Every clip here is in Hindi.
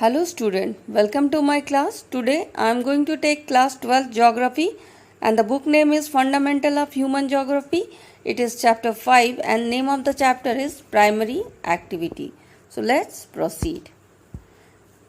Hello student, welcome to my class. Today I am going to take class 12 geography and the book name is Fundamental of Human Geography. It is chapter 5 and name of the chapter is Primary Activity. So let's proceed.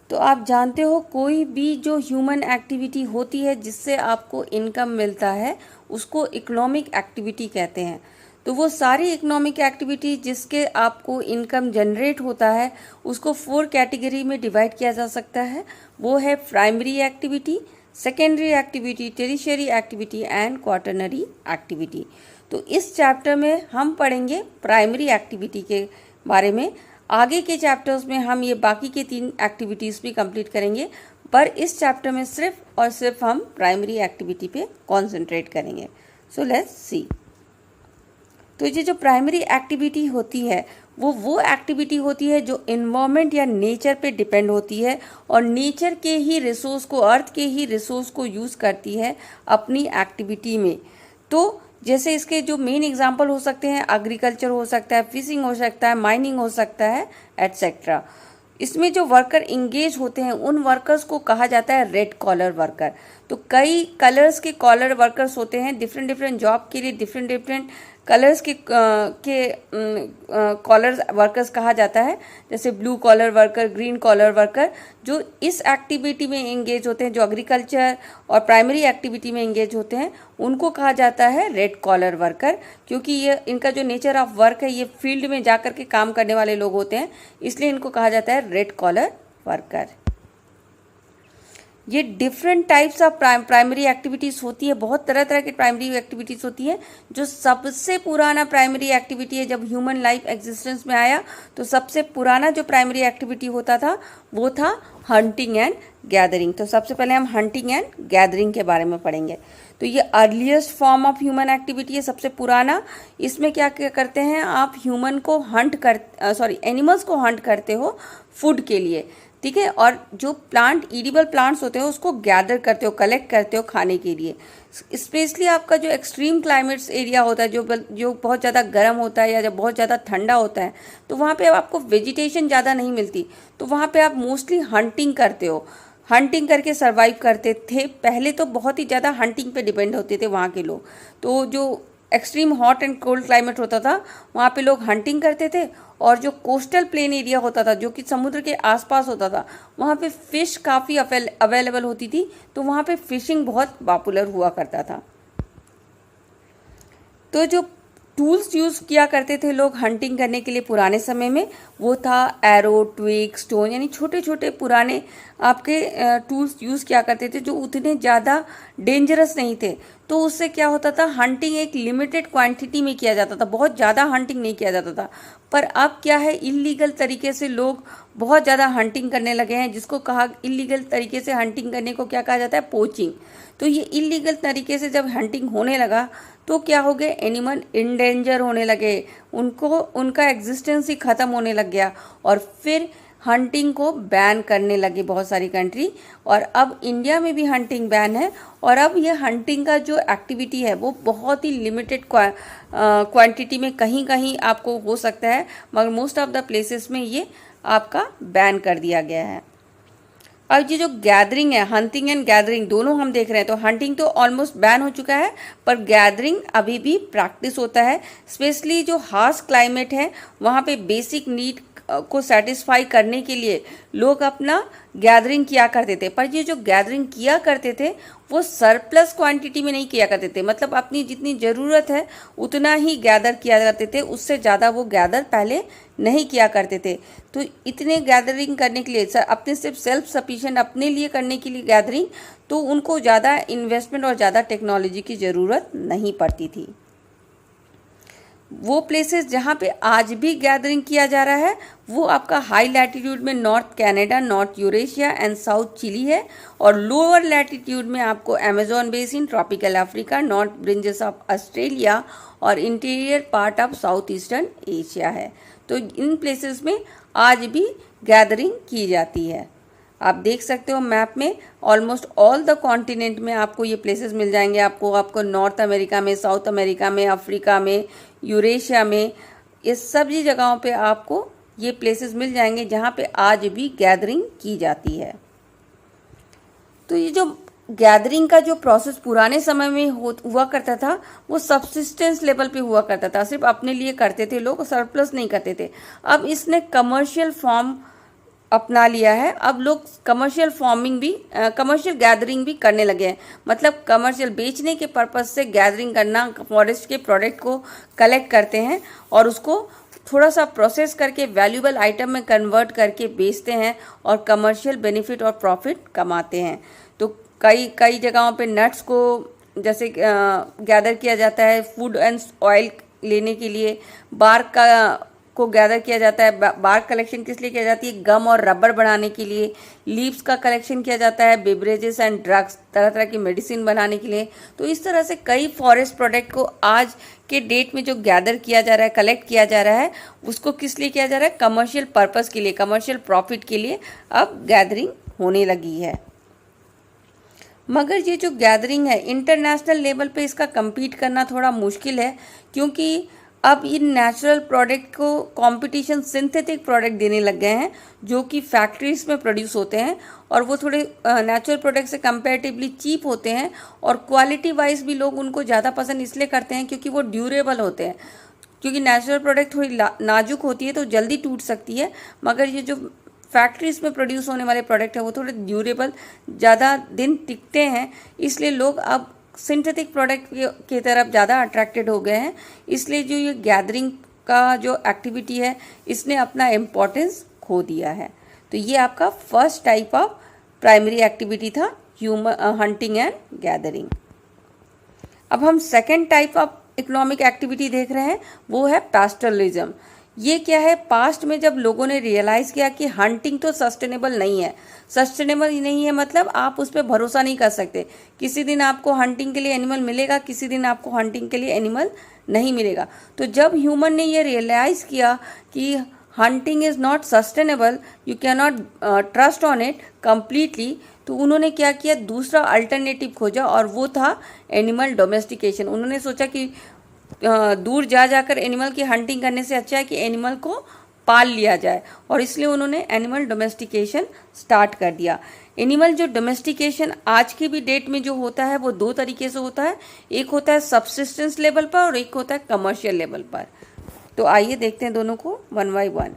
तो आप जानते हो कोई भी जो ह्यूमन एक्टिविटी होती है जिससे आपको इनकम मिलता है उसको इकोनॉमिक एक्टिविटी कहते हैं। तो वो सारी इकोनॉमिक एक्टिविटी जिसके आपको इनकम जनरेट होता है उसको 4 कैटेगरी में डिवाइड किया जा सकता है। वो है primary activity, secondary activity, tertiary activity and quaternary activity. तो इस चैप्टर में हम पढ़ेंगे प्राइमरी एक्टिविटी के बारे में। आगे के चैप्टर्स में हम ये बाकी के 3 एक्टिविटीज़ भी कंप्लीट करेंगे, पर इस चैप्टर में सिर्फ और सिर्फ हम प्राइमरी एक्टिविटी पे कॉन्सेंट्रेट करेंगे। So let's see. तो ये जो प्राइमरी एक्टिविटी होती है वो एक्टिविटी होती है जो इन्वायरमेंट या नेचर पे डिपेंड होती है और नेचर के ही रिसोर्स को, अर्थ के ही रिसोर्स को यूज़ करती है अपनी एक्टिविटी में। तो जैसे इसके जो मेन एग्जांपल हो सकते हैं, एग्रीकल्चर हो सकता है, फिशिंग हो सकता है, माइनिंग हो सकता है, एटसेट्रा। इसमें जो वर्कर इंगेज होते हैं उन वर्कर्स को कहा जाता है रेड कॉलर वर्कर। तो कई कलर्स के कॉलर वर्कर्स होते हैं, डिफरेंट डिफरेंट जॉब के लिए डिफरेंट डिफरेंट कलर्स के कॉलर वर्कर्स कहा जाता है। जैसे blue collar worker, green collar worker, जो इस एक्टिविटी में एंगेज होते हैं, जो एग्रीकल्चर और प्राइमरी एक्टिविटी में एंगेज होते हैं, उनको कहा जाता है रेड कॉलर वर्कर। क्योंकि ये इनका जो नेचर ऑफ वर्क है, ये फील्ड में जाकर के काम करने वाले लोग होते हैं, इसलिए इनको कहा जाता है रेड कॉलर वर्कर। ये different types of primary activities होती है, बहुत तरह तरह की प्राइमरी एक्टिविटीज़ होती है। जो सबसे पुराना प्राइमरी एक्टिविटी है, जब ह्यूमन लाइफ एग्जिस्टेंस में आया तो सबसे पुराना जो प्राइमरी एक्टिविटी होता था वो था हंटिंग एंड गैदरिंग। तो सबसे पहले हम हंटिंग एंड गैदरिंग के बारे में पढ़ेंगे। तो ये earliest form of human activity है, सबसे पुराना। इसमें क्या क्या करते हैं आप, ह्यूमन को एनिमल्स को हंट करते हो फूड के लिए, ठीक है। और जो ईडिबल प्लांट्स होते हैं उसको गैदर करते हो, कलेक्ट करते हो खाने के लिए। स्पेशली आपका जो एक्सट्रीम क्लाइमेट्स एरिया होता है, जो बहुत ज़्यादा गर्म होता है या जब बहुत ज़्यादा ठंडा होता है, तो वहाँ पे आपको वेजिटेशन ज़्यादा नहीं मिलती, तो वहाँ पे आप मोस्टली हंटिंग करते हो। हंटिंग करके सर्वाइव करते थे। पहले तो बहुत ही ज़्यादा हंटिंग पे डिपेंड होते थे वहाँ के लोग। तो जो extreme hot and cold climate होता था वहाँ पे लोग हंटिंग करते थे, और जो कोस्टल प्लेन एरिया होता था, जो कि समुद्र के आसपास होता था, वहाँ पे फ़िश काफ़ी अवेलेबल होती थी, तो वहाँ पे फिशिंग बहुत पॉपुलर हुआ करता था। तो जो टूल्स यूज़ किया करते थे लोग हंटिंग करने के लिए पुराने समय में, वो था एरो, ट्विग, स्टोन, यानी छोटे छोटे पुराने आपके टूल्स यूज़ किया करते थे जो उतने ज़्यादा डेंजरस नहीं थे। तो उससे क्या होता था, हंटिंग एक लिमिटेड क्वांटिटी में किया जाता था, बहुत ज़्यादा हंटिंग नहीं किया जाता था। पर अब क्या है, इलीगल तरीके से लोग बहुत ज़्यादा हंटिंग करने लगे हैं, जिसको कहा इलीगल तरीके से हंटिंग करने को क्या कहा जाता है, पोचिंग। तो ये इलीगल तरीके से जब हंटिंग होने लगा तो क्या हो गए, एनिमल इंडेंजर होने लगे, उनका एग्जिस्टेंस ही ख़त्म होने लग गया। और फिर हंटिंग को बैन करने लगी बहुत सारी कंट्री, और अब इंडिया में भी हंटिंग बैन है। और अब ये हंटिंग का जो एक्टिविटी है वो बहुत ही लिमिटेड क्वांटिटी में कहीं कहीं आपको हो सकता है, मगर मोस्ट ऑफ द प्लेसेस में ये आपका बैन कर दिया गया है। अब ये जो गैदरिंग है, हंटिंग एंड गैदरिंग दोनों हम देख रहे हैं। तो हंटिंग तो ऑलमोस्ट बैन हो चुका है, पर गैदरिंग अभी भी प्रैक्टिस होता है। स्पेशली जो हार्श क्लाइमेट है वहाँ पे बेसिक नीड को सेटिस्फाई करने के लिए लोग अपना गैदरिंग किया करते थे। पर ये जो गैदरिंग किया करते थे वो सरप्लस क्वांटिटी में नहीं किया करते थे, मतलब अपनी जितनी ज़रूरत है उतना ही गैदर किया करते थे, उससे ज़्यादा वो गैदर पहले नहीं किया करते थे। तो इतने गैदरिंग करने के लिए अपने सिर्फ सेल्फ सफिशिएंट अपने लिए करने के लिए गैदरिंग, तो उनको ज़्यादा इन्वेस्टमेंट और ज़्यादा टेक्नोलॉजी की ज़रूरत नहीं पड़ती थी। वो प्लेसेस जहाँ पे आज भी गैदरिंग किया जा रहा है वो आपका हाई लैटिट्यूड में north Canada, north Eurasia and south Chile है, और लोअर लैटिट्यूड में आपको Amazon basin, tropical Africa, north fringes of Australia और interior part of south eastern Asia है। तो इन प्लेसेस में आज भी गैदरिंग की जाती है। आप देख सकते हो मैप में ऑलमोस्ट ऑल द कॉन्टिनेंट में आपको ये प्लेसेस मिल जाएंगे। आपको नॉर्थ अमेरिका में, साउथ अमेरिका में, अफ्रीका में, यूरेशिया में, ये सभी जगहों पे आपको ये प्लेसेस मिल जाएंगे जहाँ पे आज भी गैदरिंग की जाती है। तो ये जो गैदरिंग का जो प्रोसेस पुराने समय में हुआ करता था, वो सबसिस्टेंस लेवल पे हुआ करता था, सिर्फ अपने लिए करते थे लोग, सरप्लस नहीं करते थे। अब इसने कमर्शियल फॉर्म अपना लिया है। अब लोग कमर्शियल फार्मिंग भी कमर्शियल गैदरिंग भी करने लगे हैं। मतलब कमर्शियल बेचने के पर्पज से गैदरिंग करना, फॉरेस्ट के प्रोडक्ट को कलेक्ट करते हैं और उसको थोड़ा सा प्रोसेस करके वैल्यूएबल आइटम में कन्वर्ट करके बेचते हैं और कमर्शियल बेनिफिट और प्रॉफिट कमाते हैं। तो कई कई जगहों पे नट्स को जैसे गैदर किया जाता है फूड एंड ऑयल लेने के लिए, बार्क को गैदर किया जाता है। बार्क कलेक्शन किस लिए किया जाती है? गम और रबर बनाने के लिए। लीव्स का कलेक्शन किया जाता है बेवरेजेस एंड ड्रग्स, तरह तरह की मेडिसिन बनाने के लिए। तो इस तरह से कई फॉरेस्ट प्रोडक्ट को आज के डेट में जो गैदर किया जा रहा है, कलेक्ट किया जा रहा है, उसको किस लिए किया जा रहा है? कमर्शियल पर्पस के लिए, कमर्शियल प्रॉफिट के लिए अब गैदरिंग होने लगी है। मगर ये जो गैदरिंग है इंटरनेशनल लेवल पे इसका compete करना थोड़ा मुश्किल है, क्योंकि अब इन नेचुरल प्रोडक्ट को कंपटीशन सिंथेटिक प्रोडक्ट देने लग गए हैं जो कि फैक्ट्रीज में प्रोड्यूस होते हैं और वो थोड़े नेचुरल प्रोडक्ट से कंपैरेटिवली चीप होते हैं और क्वालिटी वाइज भी लोग उनको ज़्यादा पसंद इसलिए करते हैं क्योंकि वो ड्यूरेबल होते हैं। क्योंकि नेचुरल प्रोडक्ट थोड़ी नाजुक होती है तो जल्दी टूट सकती है, मगर ये जो फैक्ट्रीज में प्रोड्यूस होने वाले प्रोडक्ट है वो थोड़े ड्यूरेबल, ज़्यादा दिन टिकते हैं, इसलिए लोग अब सिंथेटिक प्रोडक्ट की तरफ ज़्यादा अट्रैक्टेड हो गए हैं। इसलिए जो ये गैदरिंग का जो एक्टिविटी है इसने अपना इम्पोर्टेंस खो दिया है। तो ये आपका first type of primary activity था, ह्यूमन हंटिंग एंड गैदरिंग। अब हम second type of economic activity देख रहे हैं, वो है पैस्टरलिज्म। ये क्या है? पास्ट में जब लोगों ने रियलाइज़ किया कि हंटिंग तो सस्टेनेबल नहीं है, सस्टेनेबल नहीं है मतलब आप उस पर भरोसा नहीं कर सकते। किसी दिन आपको हंटिंग के लिए एनिमल मिलेगा, किसी दिन आपको हंटिंग के लिए एनिमल नहीं मिलेगा। तो जब ह्यूमन ने ये रियलाइज़ किया कि hunting is not sustainable, you can not trust on it completely, तो उन्होंने क्या किया? दूसरा अल्टरनेटिव खोजा और वो था एनिमल डोमेस्टिकेशन। उन्होंने सोचा कि दूर जा जाकर एनिमल की हंटिंग करने से अच्छा है कि एनिमल को पाल लिया जाए, और इसलिए उन्होंने एनिमल डोमेस्टिकेशन स्टार्ट कर दिया। एनिमल जो डोमेस्टिकेशन आज की भी डेट में जो होता है वो दो तरीके से होता है, एक होता है सब्सिस्टेंस लेवल पर और एक होता है कमर्शियल लेवल पर। तो आइए देखते हैं दोनों को वन बाय वन।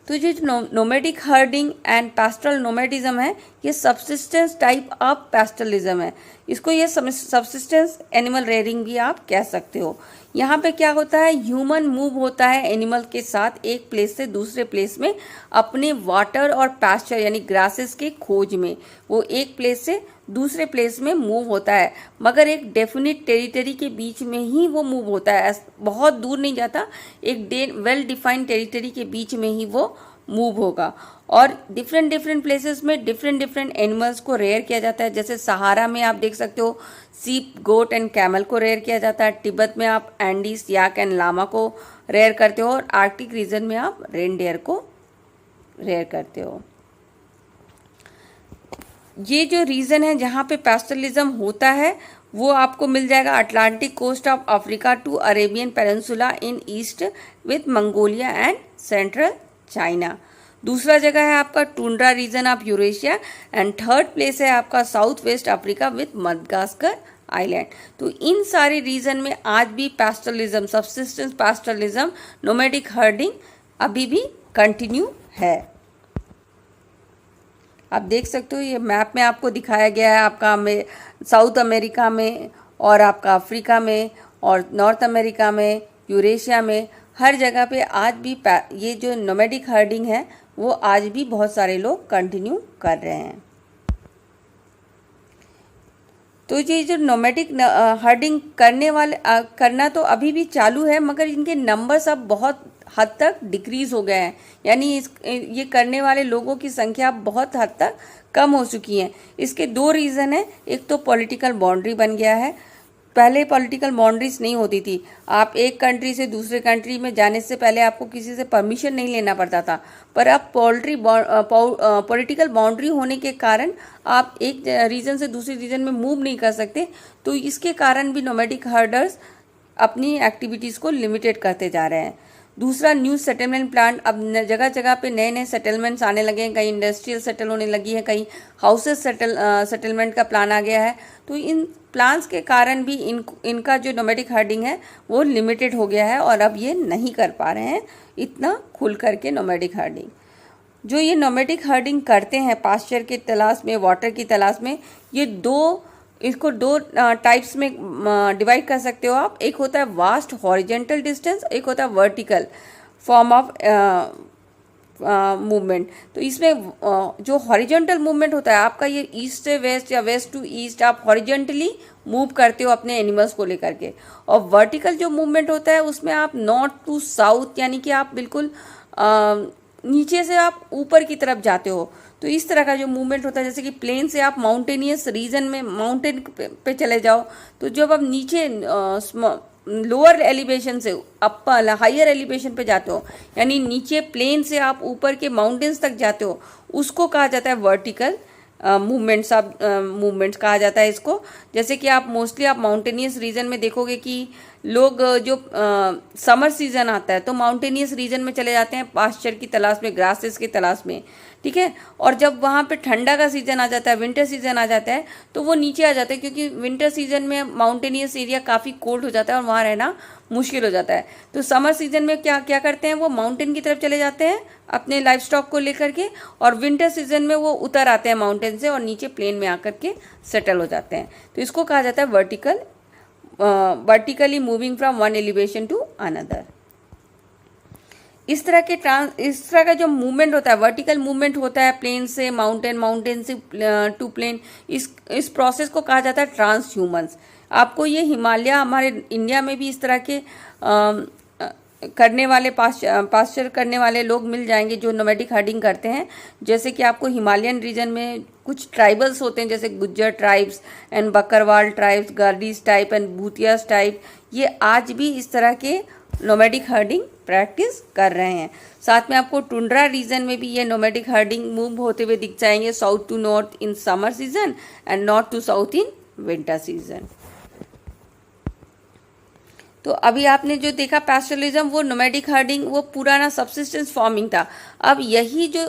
तो ये जो नोमैडिक हर्डिंग एंड पैस्टरल नोमैडिज्म है, ये सबसिस्टेंस टाइप ऑफ पैस्टरलिज्म है। इसको ये सबसिस्टेंस एनिमल रेयरिंग भी आप कह सकते हो। यहाँ पे क्या होता है? ह्यूमन मूव होता है एनिमल के साथ एक प्लेस से दूसरे प्लेस में अपने वाटर और पास्चर यानी ग्रासेस के खोज में। वो एक प्लेस से दूसरे प्लेस में मूव होता है, मगर एक डेफिनिट टेरिटरी के बीच में ही वो मूव होता है, बहुत दूर नहीं जाता, एक वेल डिफाइंड टेरिटरी के बीच में ही वो मूव होगा। और डिफरेंट डिफरेंट प्लेसेस में डिफरेंट डिफरेंट एनिमल्स को रेयर किया जाता है। जैसे सहारा में आप देख सकते हो सीप, गोट एंड कैमल को रेयर किया जाता है। तिब्बत में आप एंडीज, याक एंड लामा को रेयर करते हो, और आर्कटिक रीजन में आप रेनडियर को रेयर करते हो। ये जो रीजन है जहाँ पे पैस्टरलिज्म होता है वो आपको मिल जाएगा Atlantic coast of Africa to Arabian peninsula in east with Mongolia and central China. दूसरा जगह है आपका tundra region of Eurasia, and third place है आपका south west Africa with Madagascar island. तो इन सारे रीजन में आज भी pastoralism, subsistence pastoralism, nomadic herding अभी भी कंटिन्यू है। आप देख सकते हो ये मैप में आपको दिखाया गया है, आपका साउथ अमेरिका में और आपका अफ्रीका में और नॉर्थ अमेरिका में, यूरेशिया में, हर जगह पे आज भी ये जो नोमैडिक हर्डिंग है वो आज भी बहुत सारे लोग कंटिन्यू कर रहे हैं। तो ये जो नोमैडिक हर्डिंग करना तो अभी भी चालू है, मगर इनके नंबर्स अब बहुत हद तक डिक्रीज हो गए हैं। यानी ये करने वाले लोगों की संख्या बहुत हद तक कम हो चुकी है। इसके दो रीज़न है। एक तो पॉलिटिकल बाउंड्री बन गया है। पहले पॉलिटिकल बाउंड्रीज नहीं होती थी। आप एक कंट्री से दूसरे कंट्री में जाने से पहले आपको किसी से परमिशन नहीं लेना पड़ता था, पर अब पॉलिटिकल बाउंड्री होने के कारण आप एक रीजन से दूसरे रीजन में मूव नहीं कर सकते। तो इसके कारण भी नोमैडिक हर्डर्स अपनी एक्टिविटीज़ को लिमिटेड करते जा रहे हैं। दूसरा, न्यू सेटलमेंट प्लान। अब जगह जगह पे नए नए सेटलमेंट्स आने लगे हैं, कहीं इंडस्ट्रियल सेटल होने लगी है, कहीं हाउसेस सेटलमेंट का प्लान आ गया है। तो इन प्लान्स के कारण भी इनका जो नोमैडिक हर्डिंग है वो लिमिटेड हो गया है और अब ये नहीं कर पा रहे हैं इतना खुल करके नोमैडिक हर्डिंग। जो ये नोमैडिक हर्डिंग करते हैं पास्चर की तलाश में, वाटर की तलाश में, ये इसको दो टाइप्स में डिवाइड कर सकते हो आप। एक होता है वास्ट हॉरिजेंटल डिस्टेंस, एक होता है वर्टिकल फॉर्म ऑफ मूवमेंट। तो इसमें जो हॉरिजेंटल मूवमेंट होता है आपका, ये ईस्ट से वेस्ट या वेस्ट टू ईस्ट आप हॉरिजेंटली मूव करते हो अपने एनिमल्स को लेकर के। और वर्टिकल जो मूवमेंट होता है उसमें आप नॉर्थ टू साउथ, यानी कि आप बिल्कुल नीचे से आप ऊपर की तरफ जाते हो। तो इस तरह का जो मूवमेंट होता है, जैसे कि प्लेन से आप माउंटेनियस रीजन में माउंटेन पे चले जाओ, तो जब आप नीचे लोअर एलिवेशन से अपर हायर एलिवेशन पे जाते हो, यानी नीचे प्लेन से आप ऊपर के माउंटेन्स तक जाते हो, उसको कहा जाता है वर्टिकल मूवमेंट्स कहा जाता है इसको। जैसे कि आप मोस्टली आप माउंटेनियस रीजन में देखोगे कि लोग जो समर सीजन आता है तो माउंटेनियस रीजन में चले जाते हैं पास्चर की तलाश में, ग्रासेस की तलाश में, ठीक है। और जब वहाँ पे ठंडा का सीजन आ जाता है, विंटर सीजन आ जाता है, तो वो नीचे आ जाते हैं, क्योंकि विंटर सीजन में माउंटेनियस एरिया काफ़ी कोल्ड हो जाता है और वहाँ रहना मुश्किल हो जाता है। तो समर सीजन में क्या क्या करते हैं, वो माउंटेन की तरफ चले जाते हैं अपने लाइफ स्टॉक को लेकर के, और विंटर सीजन में वो उतर आते हैं माउंटेन से और नीचे प्लेन में आकर के सेटल हो जाते हैं। तो इसको कहा जाता है vertically moving from one elevation to another. इस तरह का जो मूवमेंट होता है, वर्टिकल मूवमेंट होता है प्लेन से माउंटेन, माउंटेन से टू प्लेन, इस प्रोसेस को कहा जाता है ट्रांस ह्यूमन्स। आपको ये हिमालय, हमारे इंडिया में भी इस तरह के करने वाले पास्चर करने वाले लोग मिल जाएंगे जो नोमैडिक हर्डिंग करते हैं। जैसे कि आपको हिमालयन रीजन में कुछ ट्राइबल्स होते हैं, जैसे Gujjar tribes and Bakarwal tribes, Gaddis type and Bhutias type, ये आज भी इस तरह के नोमैडिक हर्डिंग प्रैक्टिस कर रहे हैं। साथ में आपको टुंड्रा रीजन में भी ये नोमैडिक हर्डिंग मूव होते हुए दिख जाएंगे, south to north in summer season and north to south in winter season. तो अभी आपने जो देखा पैस्टोरलिज्म, वो नोमैडिक हर्डिंग, वो पुराना सबसिस्टेंस फार्मिंग था। अब यही जो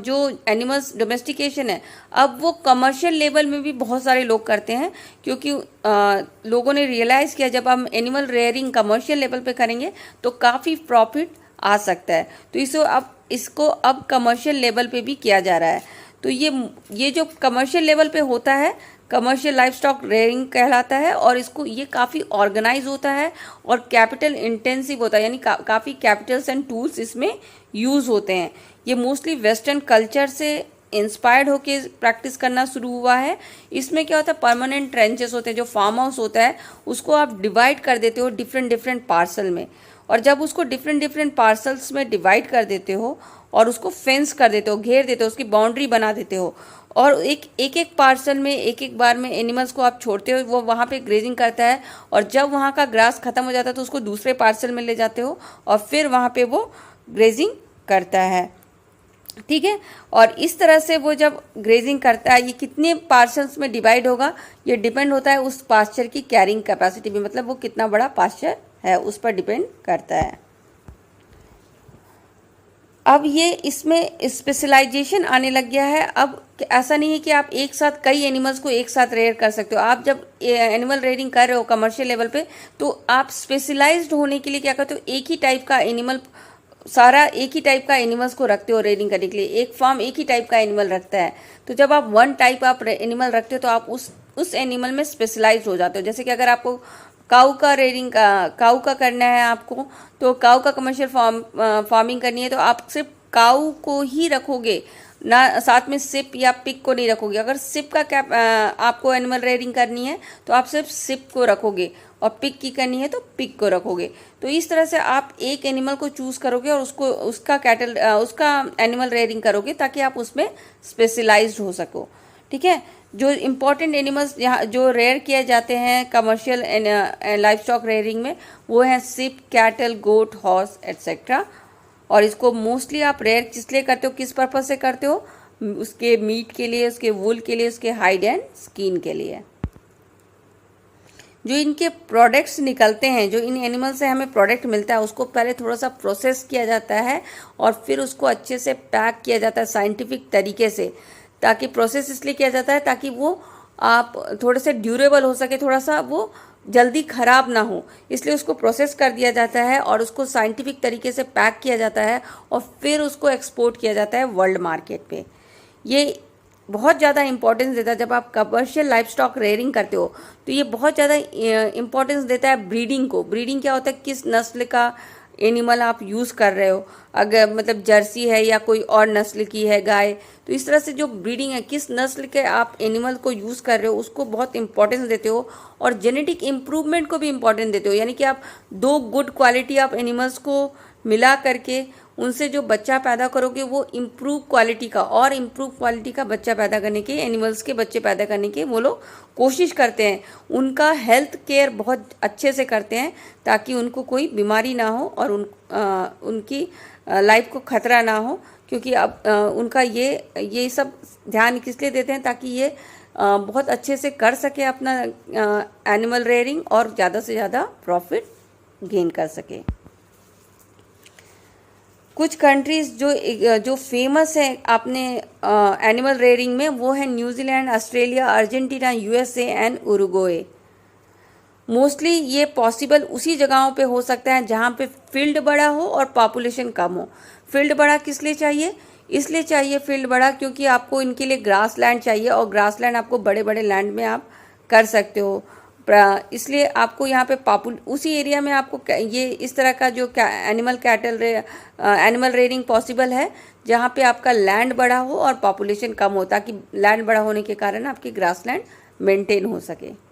जो एनिमल्स डोमेस्टिकेशन है, अब वो कमर्शियल लेवल में भी बहुत सारे लोग करते हैं, क्योंकि लोगों ने रियलाइज़ किया जब हम एनिमल रेयरिंग कमर्शियल लेवल पे करेंगे तो काफ़ी प्रॉफिट आ सकता है। तो इसको अब कमर्शियल लेवल पे भी किया जा रहा है। तो ये जो कमर्शियल लेवल पे होता है, कमर्शियल लाइफ स्टॉक रेयरिंग कहलाता है, और ये काफ़ी ऑर्गेनाइज होता है और कैपिटल इंटेंसिव होता है, यानी काफ़ी कैपिटल्स एंड टूल्स इसमें यूज़ होते हैं। ये मोस्टली वेस्टर्न कल्चर से इंस्पायर्ड होके प्रैक्टिस करना शुरू हुआ है। इसमें क्या होता है, परमानेंट ट्रेंचेस होते हैं, जो फार्म हाउस होता है उसको आप डिवाइड कर देते हो डिफरेंट पार्सल में, और जब उसको डिफरेंट पार्सल्स में डिवाइड कर देते हो और उसको फेंस कर देते हो, घेर देते हो, उसकी बाउंड्री बना देते हो, और एक पार्सल में एक बार में एनिमल्स को आप छोड़ते हो, वो वहाँ पे ग्रेजिंग करता है, और जब वहाँ का ग्रास ख़त्म हो जाता है तो उसको दूसरे पार्सल में ले जाते हो और फिर वहाँ पे वो ग्रेजिंग करता है, ठीक है। और इस तरह से वो जब ग्रेजिंग करता है, ये कितने पार्सल्स में डिवाइड होगा, ये डिपेंड होता है उस पास्चर की कैरिंग कैपेसिटी में, मतलब वो कितना बड़ा पास्चर है उस पर डिपेंड करता है। अब ये इसमें स्पेशलाइजेशन आने लग गया है। अब ऐसा नहीं है कि आप एक साथ कई एनिमल्स को एक साथ रेयर कर सकते हो। आप जब एनिमल रेयरिंग कर रहे हो कमर्शियल लेवल पे, तो आप स्पेशलाइज्ड होने के लिए क्या करते हो, एक ही टाइप का एनिमल्स को रखते हो रेयरिंग करने के लिए। एक फार्म एक ही टाइप का एनिमल रखता है, तो जब आप वन टाइप आप एनिमल रखते हो तो आप उस एनिमल में स्पेशलाइज्ड हो जाते हो। जैसे कि अगर आपको काऊ का करना है आपको, तो काऊ का कमर्शियल फार्मिंग करनी है, तो आप सिर्फ काऊ को ही रखोगे ना, साथ में सिप या पिग को नहीं रखोगे। अगर सिप का आपको एनिमल रेयरिंग करनी है तो आप सिर्फ सिप को रखोगे, और पिग की करनी है तो पिग को रखोगे। तो इस तरह से आप एक एनिमल को चूज़ करोगे और उसका एनिमल रेयरिंग करोगे, ताकि आप उसमें स्पेशलाइज्ड हो सको, ठीक है। जो इम्पॉर्टेंट एनिमल्स यहाँ जो रेयर किए जाते हैं कमर्शियल लाइफ स्टॉक रेयरिंग में, वो हैं सिप, कैटल, गोट, हॉर्स एट्सेट्रा। और इसको मोस्टली आप रेयर इसलिए करते हो, किस पर्पज से करते हो, उसके मीट के लिए, उसके वूल के लिए, उसके हाइड एंड स्किन के लिए। जो इनके प्रोडक्ट्स निकलते हैं, जो इन एनिमल से हमें प्रोडक्ट मिलता है, उसको पहले थोड़ा सा प्रोसेस किया जाता है और फिर उसको अच्छे से पैक किया जाता है साइंटिफिक तरीके से। ताकि प्रोसेस इसलिए किया जाता है ताकि वो आप थोड़े से ड्यूरेबल हो सके, थोड़ा सा वो जल्दी ख़राब ना हो, इसलिए उसको प्रोसेस कर दिया जाता है और उसको साइंटिफिक तरीके से पैक किया जाता है और फिर उसको एक्सपोर्ट किया जाता है वर्ल्ड मार्केट पे। ये बहुत ज़्यादा इंपॉर्टेंस देता है। जब आप कमर्शियल लाइफ स्टॉक रेयरिंग करते हो तो ये बहुत ज़्यादा इंपॉर्टेंस देता है ब्रीडिंग को। ब्रीडिंग क्या होता है, किस नस्ल का एनिमल आप यूज़ कर रहे हो, अगर मतलब जर्सी है या कोई और नस्ल की है गाय, तो इस तरह से जो ब्रीडिंग है, किस नस्ल के आप एनिमल को यूज़ कर रहे हो उसको बहुत इंपॉर्टेंस देते हो और जेनेटिक इम्प्रूवमेंट को भी इम्पॉर्टेंस देते हो। यानी कि आप दो गुड क्वालिटी आप एनिमल्स को मिला करके उनसे जो बच्चा पैदा करोगे वो इम्प्रूव क्वालिटी का और इम्प्रूव क्वालिटी का बच्चा पैदा करने के, एनिमल्स के बच्चे पैदा करने के वो लोग कोशिश करते हैं। उनका हेल्थ केयर बहुत अच्छे से करते हैं ताकि उनको कोई बीमारी ना हो और उनकी लाइफ को खतरा ना हो। क्योंकि अब उनका ये सब ध्यान किस लिए देते हैं, ताकि ये बहुत अच्छे से कर सके अपना एनिमल रेयरिंग और ज़्यादा से ज़्यादा प्रॉफिट गेन कर सके। कुछ कंट्रीज़ जो फेमस है आपने एनिमल रेयरिंग में, वो है New Zealand, Australia, Argentina, USA and Uruguay. Mostly ये पॉसिबल उसी जगहों पे हो सकता है जहाँ पे फील्ड बड़ा हो और पॉपुलेशन कम हो। फील्ड बड़ा किस लिए चाहिए? इसलिए चाहिए फील्ड बड़ा क्योंकि आपको इनके लिए ग्रास लैंड चाहिए और ग्रास लैंड आपको बड़े बड़े लैंड में आप कर सकते हो। इसलिए आपको यहाँ पे उसी एरिया में आपको ये इस तरह का जो एनिमल रेयरिंग पॉसिबल है जहाँ पे आपका लैंड बड़ा हो और पॉपुलेशन कम हो, ताकि लैंड बड़ा होने के कारण आपकी ग्रास लैंड मेंटेन हो सके।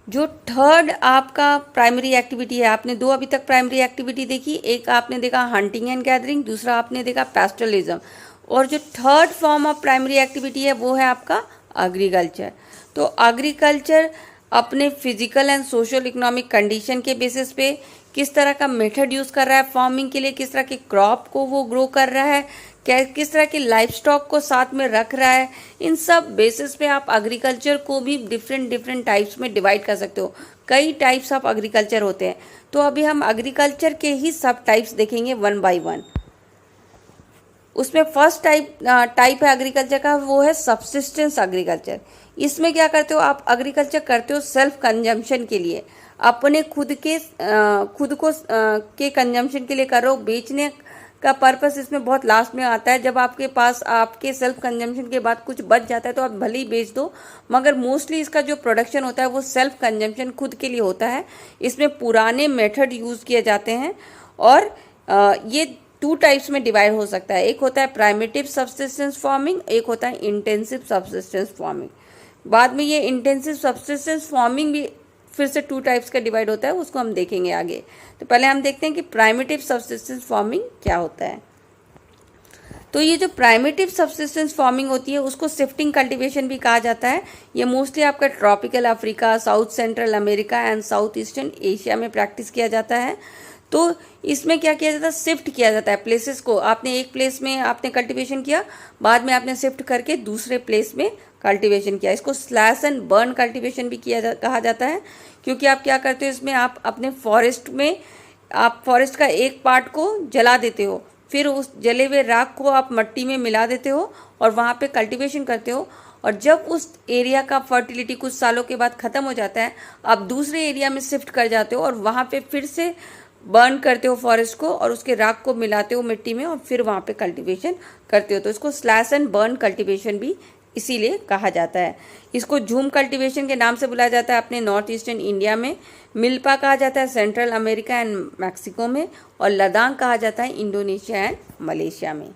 जो थर्ड आपका प्राइमरी एक्टिविटी है, आपने दो अभी तक प्राइमरी एक्टिविटी देखी, एक आपने देखा हंटिंग एंड गैदरिंग, दूसरा आपने देखा पैस्टरलिज्म, और जो third form of primary activity है वो है आपका एग्रीकल्चर। तो एग्रीकल्चर अपने physical and social economic condition के बेसिस पे किस तरह का मेथड यूज़ कर रहा है फार्मिंग के लिए, किस तरह के क्रॉप को वो ग्रो कर रहा है, किस तरह की लाइफ स्टॉक को साथ में रख रहा है, इन सब बेसिस पे आप एग्रीकल्चर को भी डिफरेंट टाइप्स में डिवाइड कर सकते हो। कई टाइप्स ऑफ एग्रीकल्चर होते हैं, तो अभी हम एग्रीकल्चर के ही सब टाइप्स देखेंगे वन बाय वन। उसमें फर्स्ट टाइप है एग्रीकल्चर का, वो है सबसिस्टेंस एग्रीकल्चर। इसमें क्या करते हो आप, एग्रीकल्चर करते हो सेल्फ कंजम्पशन के लिए, अपने खुद को के कंजम्पशन के लिए कर रहे हो। बेचने का पर्पस इसमें बहुत लास्ट में आता है, जब आपके पास आपके सेल्फ कंजम्पशन के बाद कुछ बच जाता है तो आप भले ही बेच दो, मगर मोस्टली इसका जो प्रोडक्शन होता है वो सेल्फ कंजम्पशन खुद के लिए होता है। इसमें पुराने मेथड यूज़ किए जाते हैं और ये टू टाइप्स में डिवाइड हो सकता है। एक होता है प्राइमेटिव सबसिस्टेंस फार्मिंग, एक होता है इंटेंसिव सबसिस्टेंस फार्मिंग। बाद में ये इंटेंसिव सबसिस्टेंस फार्मिंग भी फिर से टू टाइप्स का डिवाइड होता है, उसको हम देखेंगे आगे। तो पहले हम देखते हैं कि प्राइमेटिव सबसिस्टेंस फार्मिंग क्या होता है। तो ये जो प्राइमेटिव सबसिस्टेंस फार्मिंग होती है उसको शिफ्टिंग कल्टीवेशन भी कहा जाता है। ये मोस्टली आपका tropical Africa, south central America and south eastern Asia में प्रैक्टिस किया जाता है। तो इसमें क्या किया जाता है, शिफ्ट किया जाता है प्लेसेस को। आपने एक प्लेस में आपने कल्टीवेशन किया, बाद में आपने शिफ्ट करके दूसरे प्लेस में कल्टीवेशन किया। इसको स्लैश एंड बर्न कल्टीवेशन भी कहा जाता है, क्योंकि आप क्या करते हो इसमें, आप अपने फॉरेस्ट का एक पार्ट को जला देते हो, फिर उस जले हुए राख को आप मिट्टी में मिला देते हो और वहाँ पे कल्टीवेशन करते हो। और जब उस एरिया का फर्टिलिटी कुछ सालों के बाद ख़त्म हो जाता है, आप दूसरे एरिया में शिफ्ट कर जाते हो और वहाँ पे फिर से बर्न करते हो फॉरेस्ट को और उसके राख को मिलाते हो मिट्टी में और फिर वहाँ पे कल्टीवेशन करते हो। तो इसको स्लैश एंड बर्न कल्टीवेशन भी इसीलिए कहा जाता है। इसको झूम कल्टीवेशन के नाम से बुलाया जाता है अपने नॉर्थ ईस्टर्न इंडिया में, मिल्पा कहा जाता है सेंट्रल अमेरिका एंड मैक्सिको में, और लद्दाख कहा जाता है इंडोनेशिया एंड मलेशिया में।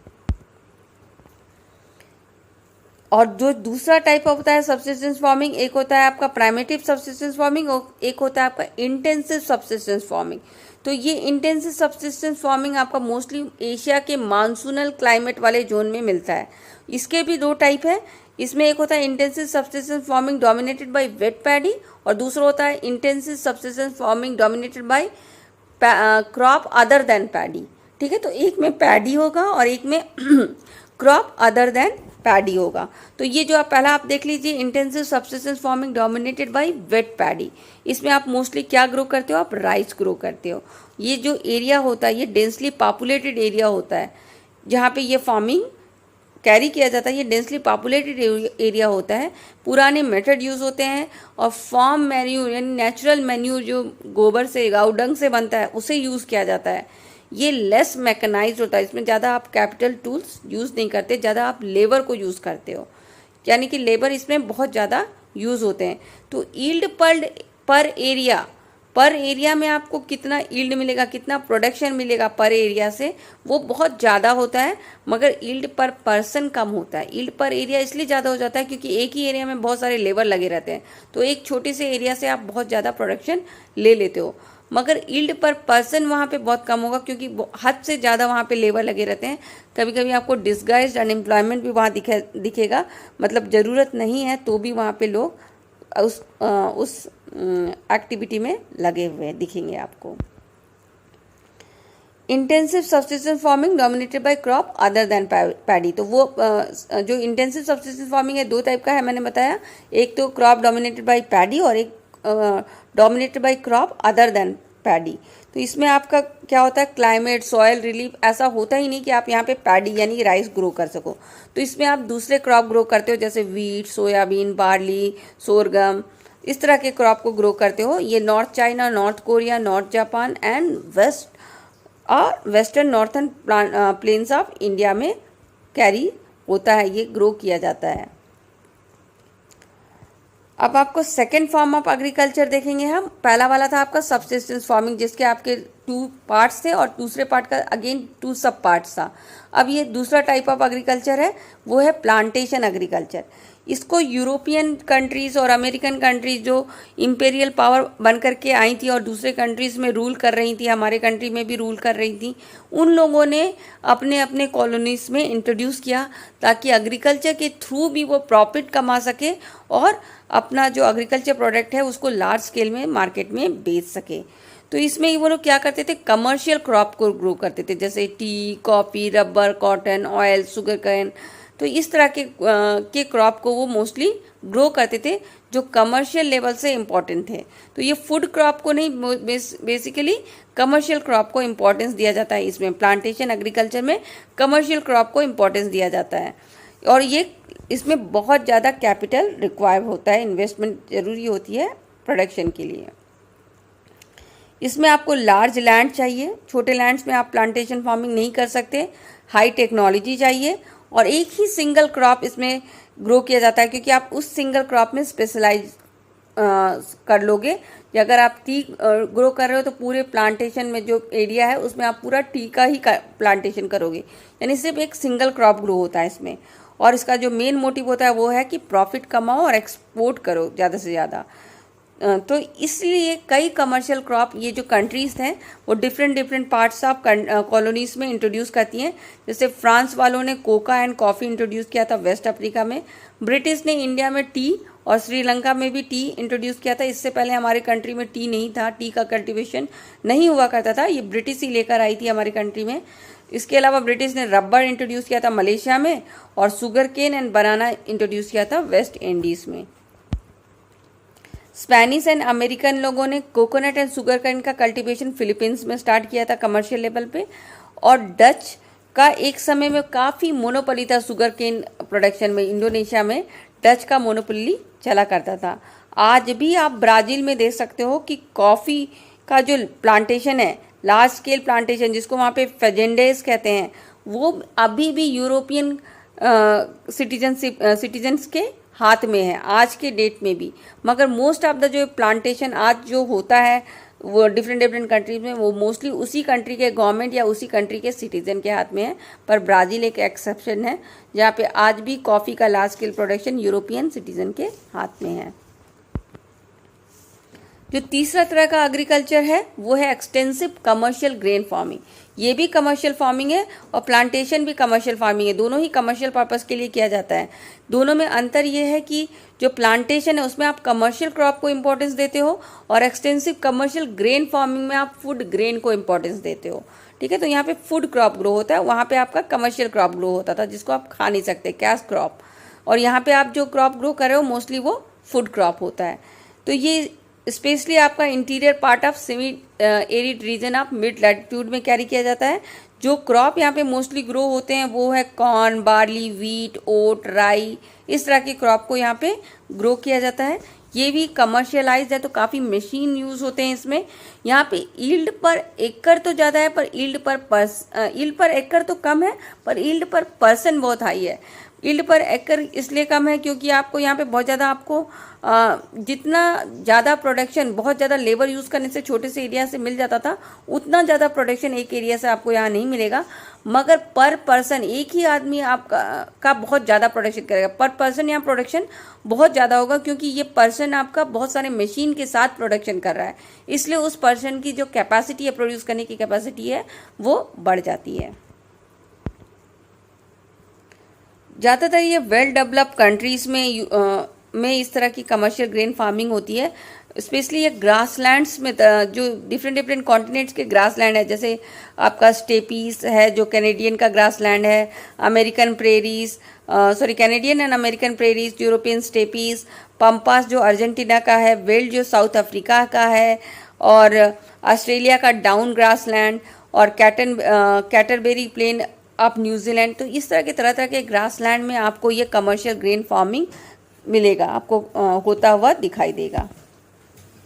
और जो दूसरा टाइप होता है सबसिस्टेंस फार्मिंग, एक होता है आपका प्राइमेटिव सबसिस्टेंस फार्मिंग और एक होता है आपका इंटेंसिव सबसिस्टेंस फार्मिंग। तो ये इंटेंसिव सबसिस्टेंस फार्मिंग आपका मोस्टली एशिया के मानसूनल क्लाइमेट वाले जोन में मिलता है। इसके भी दो टाइप है। इसमें एक होता है intensive subsistence farming dominated by weight paddy और दूसरा होता है intensive subsistence farming dominated by crop other than paddy. ठीक है, तो एक में पैडी होगा और एक में क्रॉप अदर देन पैडी होगा। तो ये जो आप देख लीजिए, intensive subsistence farming dominated by weight paddy, इसमें आप मोस्टली क्या ग्रो करते हो, आप राइस ग्रो करते हो। ये जो एरिया होता है ये डेंसली पॉपुलेटेड एरिया होता है जहाँ पे ये फार्मिंग कैरी किया जाता है, ये डेंसली पॉपुलेटेड एरिया होता है। पुराने मेथड यूज़ होते हैं और फार्म मैन्यूर यानी नेचुरल मैन्यूर जो गोबर से गाँव डंग से बनता है उसे यूज़ किया जाता है। ये लेस मैकेनाइज्ड होता है, इसमें ज़्यादा आप कैपिटल टूल्स यूज़ नहीं करते, ज़्यादा आप लेबर को यूज़ करते हो, यानी कि लेबर इसमें बहुत ज़्यादा यूज़ होते हैं। तो ईल्ड पर एरिया में आपको कितना ईल्ड मिलेगा, कितना प्रोडक्शन मिलेगा पर एरिया से, वो बहुत ज़्यादा होता है, मगर ईल्ड पर पर्सन कम होता है। ईल्ड पर एरिया इसलिए ज़्यादा हो जाता है क्योंकि एक ही एरिया में बहुत सारे लेबर लगे रहते हैं, तो एक छोटे से एरिया से आप बहुत ज़्यादा प्रोडक्शन ले लेते हो, मगर ईल्ड पर पर्सन वहाँ पे बहुत कम होगा क्योंकि हद से ज़्यादा वहाँ पे लेबर लगे रहते हैं। कभी कभी आपको डिस्गाइज्ड अनएम्प्लॉयमेंट भी वहाँ दिखेगा, मतलब ज़रूरत नहीं है तो भी वहाँ पे लोग उस एक्टिविटी में लगे हुए दिखेंगे आपको। Intensive subsistence farming dominated by crop other than paddy, तो वो जो इंटेंसिव सब्सिस्टेंस फार्मिंग है दो टाइप का है मैंने बताया, एक तो क्रॉप डोमिनेटेड बाय पैडी और एक dominated by crop other than paddy. तो इसमें आपका क्या होता है, क्लाइमेट, सॉयल रिलीफ ऐसा होता ही नहीं कि आप यहाँ पे पैडी यानी राइस ग्रो कर सको, तो इसमें आप दूसरे क्रॉप ग्रो करते हो जैसे वीट, सोयाबीन, बार्ली, सोरगम, इस तरह के क्रॉप को ग्रो करते हो। ये north China, North Korea, north Japan and western northern plains of India में कैरी होता है, ये ग्रो किया जाता है। अब आपको सेकेंड फॉर्म ऑफ एग्रीकल्चर देखेंगे हम। पहला वाला था आपका सब्सिस्टेंस फार्मिंग जिसके आपके 2 पार्ट्स थे और दूसरे पार्ट का अगेन 2 सब पार्ट्स था। अब ये दूसरा टाइप ऑफ एग्रीकल्चर है, वो है प्लांटेशन एग्रीकल्चर। इसको यूरोपियन कंट्रीज़ और अमेरिकन कंट्रीज़ जो इम्पेरियल पावर बन करके आई थी और दूसरे कंट्रीज़ में रूल कर रही थी, हमारे कंट्री में भी रूल कर रही थी, उन लोगों ने अपने अपने कॉलोनीज़ में इंट्रोड्यूस किया ताकि एग्रीकल्चर के थ्रू भी वो प्रॉफिट कमा सके और अपना जो एग्रीकल्चर प्रोडक्ट है उसको लार्ज स्केल में मार्केट में बेच सके। तो इसमें वो लोग क्या करते थे, कमर्शियल क्रॉप को ग्रो करते थे जैसे tea, coffee, rubber, cotton, oil, sugar cane. तो इस तरह के क्रॉप को वो मोस्टली ग्रो करते थे जो कमर्शियल लेवल से इम्पॉर्टेंट थे। तो ये फूड क्रॉप को नहीं, बेसिकली कमर्शियल क्रॉप को इम्पोर्टेंस दिया जाता है। इसमें प्लांटेशन एग्रीकल्चर में कमर्शियल क्रॉप को इम्पोर्टेंस दिया जाता है और ये इसमें बहुत ज़्यादा कैपिटल रिक्वायर होता है, इन्वेस्टमेंट ज़रूरी होती है प्रोडक्शन के लिए। इसमें आपको लार्ज लैंड चाहिए, छोटे लैंड्स में आप प्लांटेशन फार्मिंग नहीं कर सकते, हाई टेक्नोलॉजी चाहिए और एक ही सिंगल क्रॉप इसमें ग्रो किया जाता है क्योंकि आप उस सिंगल क्रॉप में स्पेशलाइज कर लोगे। अगर आप टी ग्रो कर रहे हो तो पूरे प्लांटेशन में जो एरिया है उसमें आप पूरा टी का ही प्लांटेशन करोगे, यानी सिर्फ एक सिंगल क्रॉप ग्रो होता है इसमें। और इसका जो मेन मोटिव होता है वो है कि प्रॉफिट कमाओ और एक्सपोर्ट करो ज़्यादा से ज़्यादा। तो इसलिए कई कमर्शियल क्रॉप ये जो कंट्रीज़ हैं वो डिफरेंट पार्ट्स ऑफ कॉलोनीज़ में इंट्रोड्यूस करती हैं। जैसे फ्रांस वालों ने कोका एंड कॉफ़ी इंट्रोड्यूस किया था वेस्ट अफ्रीका में, ब्रिटिश ने इंडिया में टी और श्रीलंका में भी टी इंट्रोड्यूस किया था। इससे पहले हमारे कंट्री में टी नहीं था, टी का कल्टिवेशन नहीं हुआ करता था, ये ब्रिटिश ही लेकर आई थी हमारी कंट्री में। इसके अलावा ब्रिटिश ने रबर इंट्रोड्यूस किया था मलेशिया में और sugar cane and banana introduce किया था वेस्ट इंडीज़ में। स्पेनिश एंड अमेरिकन लोगों ने कोकोनट एंड शुगर केन का कल्टीवेशन फिलीपींस में स्टार्ट किया था कमर्शियल लेवल पे। और डच का एक समय में काफ़ी मोनोपोली था शुगर केन प्रोडक्शन में, इंडोनेशिया में डच का मोनोपोली चला करता था। आज भी आप ब्राज़ील में देख सकते हो कि कॉफ़ी का जो प्लांटेशन है, लार्ज स्केल प्लांटेशन जिसको वहाँ पे फेजेंडेस कहते हैं, वो अभी भी यूरोपियन सिटीजन्स के हाथ में है आज के डेट में भी। मगर मोस्ट ऑफ द जो प्लांटेशन आज जो होता है वो डिफरेंट कंट्रीज में, वो मोस्टली उसी कंट्री के गवर्नमेंट या उसी कंट्री के सिटीजन के हाथ में है। पर ब्राज़ील एक एक्सेप्शन है जहाँ पे आज भी कॉफ़ी का large scale production European citizen के हाथ में है। जो तीसरा तरह का एग्रीकल्चर है वो है एक्सटेंसिव कमर्शियल ग्रेन फार्मिंग। ये भी कमर्शियल फार्मिंग है और प्लांटेशन भी कमर्शियल फार्मिंग है, दोनों ही कमर्शियल पर्पस के लिए किया जाता है। दोनों में अंतर ये है कि जो प्लांटेशन है उसमें आप कमर्शियल क्रॉप को इम्पोर्टेंस देते हो और एक्सटेंसिव कमर्शियल ग्रेन फार्मिंग में आप फूड ग्रेन को इम्पोर्टेंस देते हो। ठीक है। तो यहाँ पे फूड क्रॉप ग्रो होता है, वहाँ पे आपका कमर्शियल क्रॉप ग्रो होता था जिसको आप खा नहीं सकते, कैश क्रॉप। और यहाँ पे आप जो क्रॉप ग्रो कर रहे हो मोस्टली वो फूड क्रॉप होता है। तो ये स्पेशली आपका interior part of semi arid region of mid latitude में कैरी किया जाता है। जो क्रॉप यहाँ पे मोस्टली ग्रो होते हैं वो है कॉर्न, बार्ली, वीट, ओट, राई, इस तरह के क्रॉप को यहाँ पे ग्रो किया जाता है। ये भी कमर्शियलाइज्ड है, तो काफ़ी मशीन यूज़ होते हैं इसमें। यहाँ पे ईल्ड पर एकड़ तो ज़्यादा है, पर ईल्ड पर एकड़ तो कम है, पर ईल्ड पर पर्सन बहुत हाई है। ईल्ड पर एकड़ इसलिए कम है क्योंकि आपको यहाँ पे बहुत ज़्यादा आपको जितना ज़्यादा प्रोडक्शन बहुत ज़्यादा लेबर यूज़ करने से छोटे से एरिया से मिल जाता था, उतना ज़्यादा प्रोडक्शन एक एरिया से आपको यहाँ नहीं मिलेगा। मगर पर पर्सन एक ही आदमी आपका बहुत ज़्यादा प्रोडक्शन करेगा। पर पर्सन यहाँ प्रोडक्शन बहुत ज़्यादा होगा क्योंकि ये पर्सन आपका बहुत सारे मशीन के साथ प्रोडक्शन कर रहा है, इसलिए उस पर्सन की जो कैपेसिटी है, प्रोड्यूस करने की कैपेसिटी है, वो बढ़ जाती है। ज़्यादातर ये वेल डेवलप्ड कंट्रीज़ में इस तरह की कमर्शियल ग्रेन फार्मिंग होती है। स्पेशली ये ग्रासलैंड्स में जो डिफरेंट कॉन्टिनेंट्स के ग्रासलैंड है, जैसे आपका स्टेपीज है जो कैनेडियन का ग्रासलैंड है, American prairies, Canadian and American prairies, European steppes, pampas जो अर्जेंटीना का है, वेल्ड जो साउथ अफ्रीका का है, और ऑस्ट्रेलिया का डाउन ग्रासलैंड, और कैटरबेरी प्लेन ऑफ न्यूजीलैंड। तो इस तरह के तरह तरह के ग्रासलैंड में आपको ये कमर्शियल ग्रेन फार्मिंग मिलेगा, आपको होता हुआ दिखाई देगा।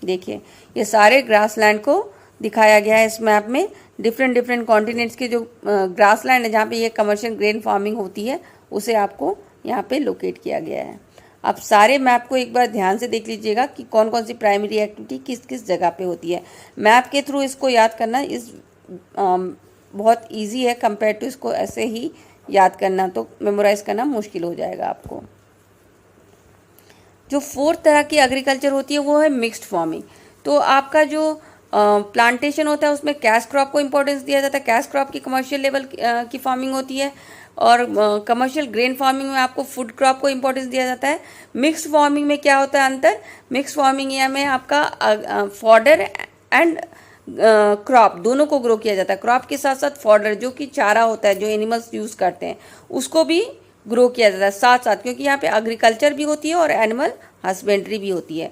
देखिए ये सारे ग्रासलैंड को दिखाया गया है इस मैप में। डिफरेंट कॉन्टिनेंट्स के जो ग्रासलैंड है जहाँ पे ये कमर्शियल ग्रेन फार्मिंग होती है, उसे आपको यहाँ पे लोकेट किया गया है। आप सारे मैप को एक बार ध्यान से देख लीजिएगा कि कौन कौन सी प्राइमरी एक्टिविटी किस किस जगह पे होती है। मैप के थ्रू इसको याद करना बहुत ईजी है कंपेयर टू इसको ऐसे ही याद करना, तो मेमोराइज करना मुश्किल हो जाएगा आपको। जो फोर्थ तरह की एग्रीकल्चर होती है वो है मिक्स्ड फार्मिंग। तो आपका जो प्लांटेशन होता है उसमें कैश क्रॉप को इम्पोर्टेंस दिया जाता है, कैश क्रॉप की कमर्शियल लेवल की फार्मिंग होती है, और कमर्शियल ग्रेन फार्मिंग में आपको फूड क्रॉप को इम्पोर्टेंस दिया जाता है। मिक्स्ड फार्मिंग में क्या होता है अंतर? मिक्स्ड फार्मिंग में आपका फॉडर एंड क्रॉप दोनों को ग्रो किया जाता है। क्रॉप के साथ साथ फॉडर जो कि चारा होता है जो एनिमल्स यूज़ करते हैं उसको भी ग्रो किया जाता है साथ साथ, क्योंकि यहाँ पे एग्रीकल्चर भी होती है और एनिमल हस्बेंड्री भी होती है।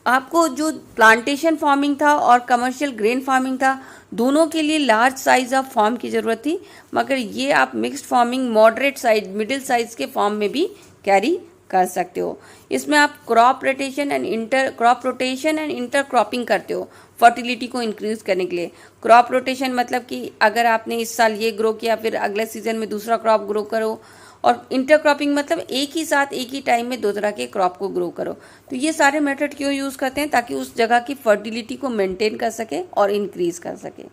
आपको जो प्लांटेशन फार्मिंग था और कमर्शियल ग्रेन फार्मिंग था, दोनों के लिए लार्ज साइज ऑफ फार्म की ज़रूरत थी, मगर ये आप mixed farming moderate size, middle size के फार्म में भी कैरी कर सकते हो। इसमें आप crop rotation and inter cropping करते हो फर्टिलिटी को इंक्रीज करने के लिए। क्रॉप रोटेशन मतलब कि अगर आपने इस साल ये ग्रो किया फिर अगले सीजन में दूसरा क्रॉप ग्रो करो, और इंटरक्रॉपिंग मतलब एक ही साथ एक ही टाइम में दो तरह के क्रॉप को ग्रो करो। तो ये सारे मेथड क्यों यूज़ करते हैं? ताकि उस जगह की फर्टिलिटी को मेंटेन कर सके और इंक्रीज कर सके।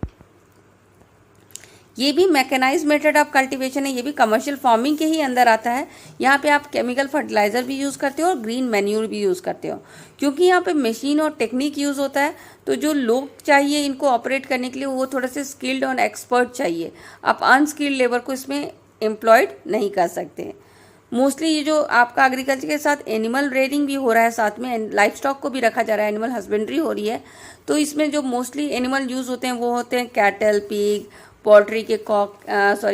ये भी मैकेनाइज मेथड ऑफ कल्टीवेशन है, ये भी कमर्शियल फार्मिंग के ही अंदर आता है। यहाँ पे आप केमिकल फर्टिलाइजर भी यूज़ करते हो और ग्रीन मैन्यूर भी यूज़ करते हो, क्योंकि यहाँ पे मशीन और टेक्निक यूज़ होता है। तो जो लोग चाहिए इनको ऑपरेट करने के लिए वो थोड़े से स्किल्ड और एक्सपर्ट चाहिए। आप अनस्किल्ड लेबर को इसमें एम्प्लॉयड नहीं कर सकते। मोस्टली ये जो आपका एग्रीकल्चर के साथ एनिमल रेयरिंग भी हो रहा है, साथ में लाइफ स्टॉक को भी रखा जा रहा है, एनिमल हस्बेंड्री हो रही है। तो इसमें जो मोस्टली एनिमल यूज़ होते हैं वो होते हैं कैटल, पिग, पोल्ट्री के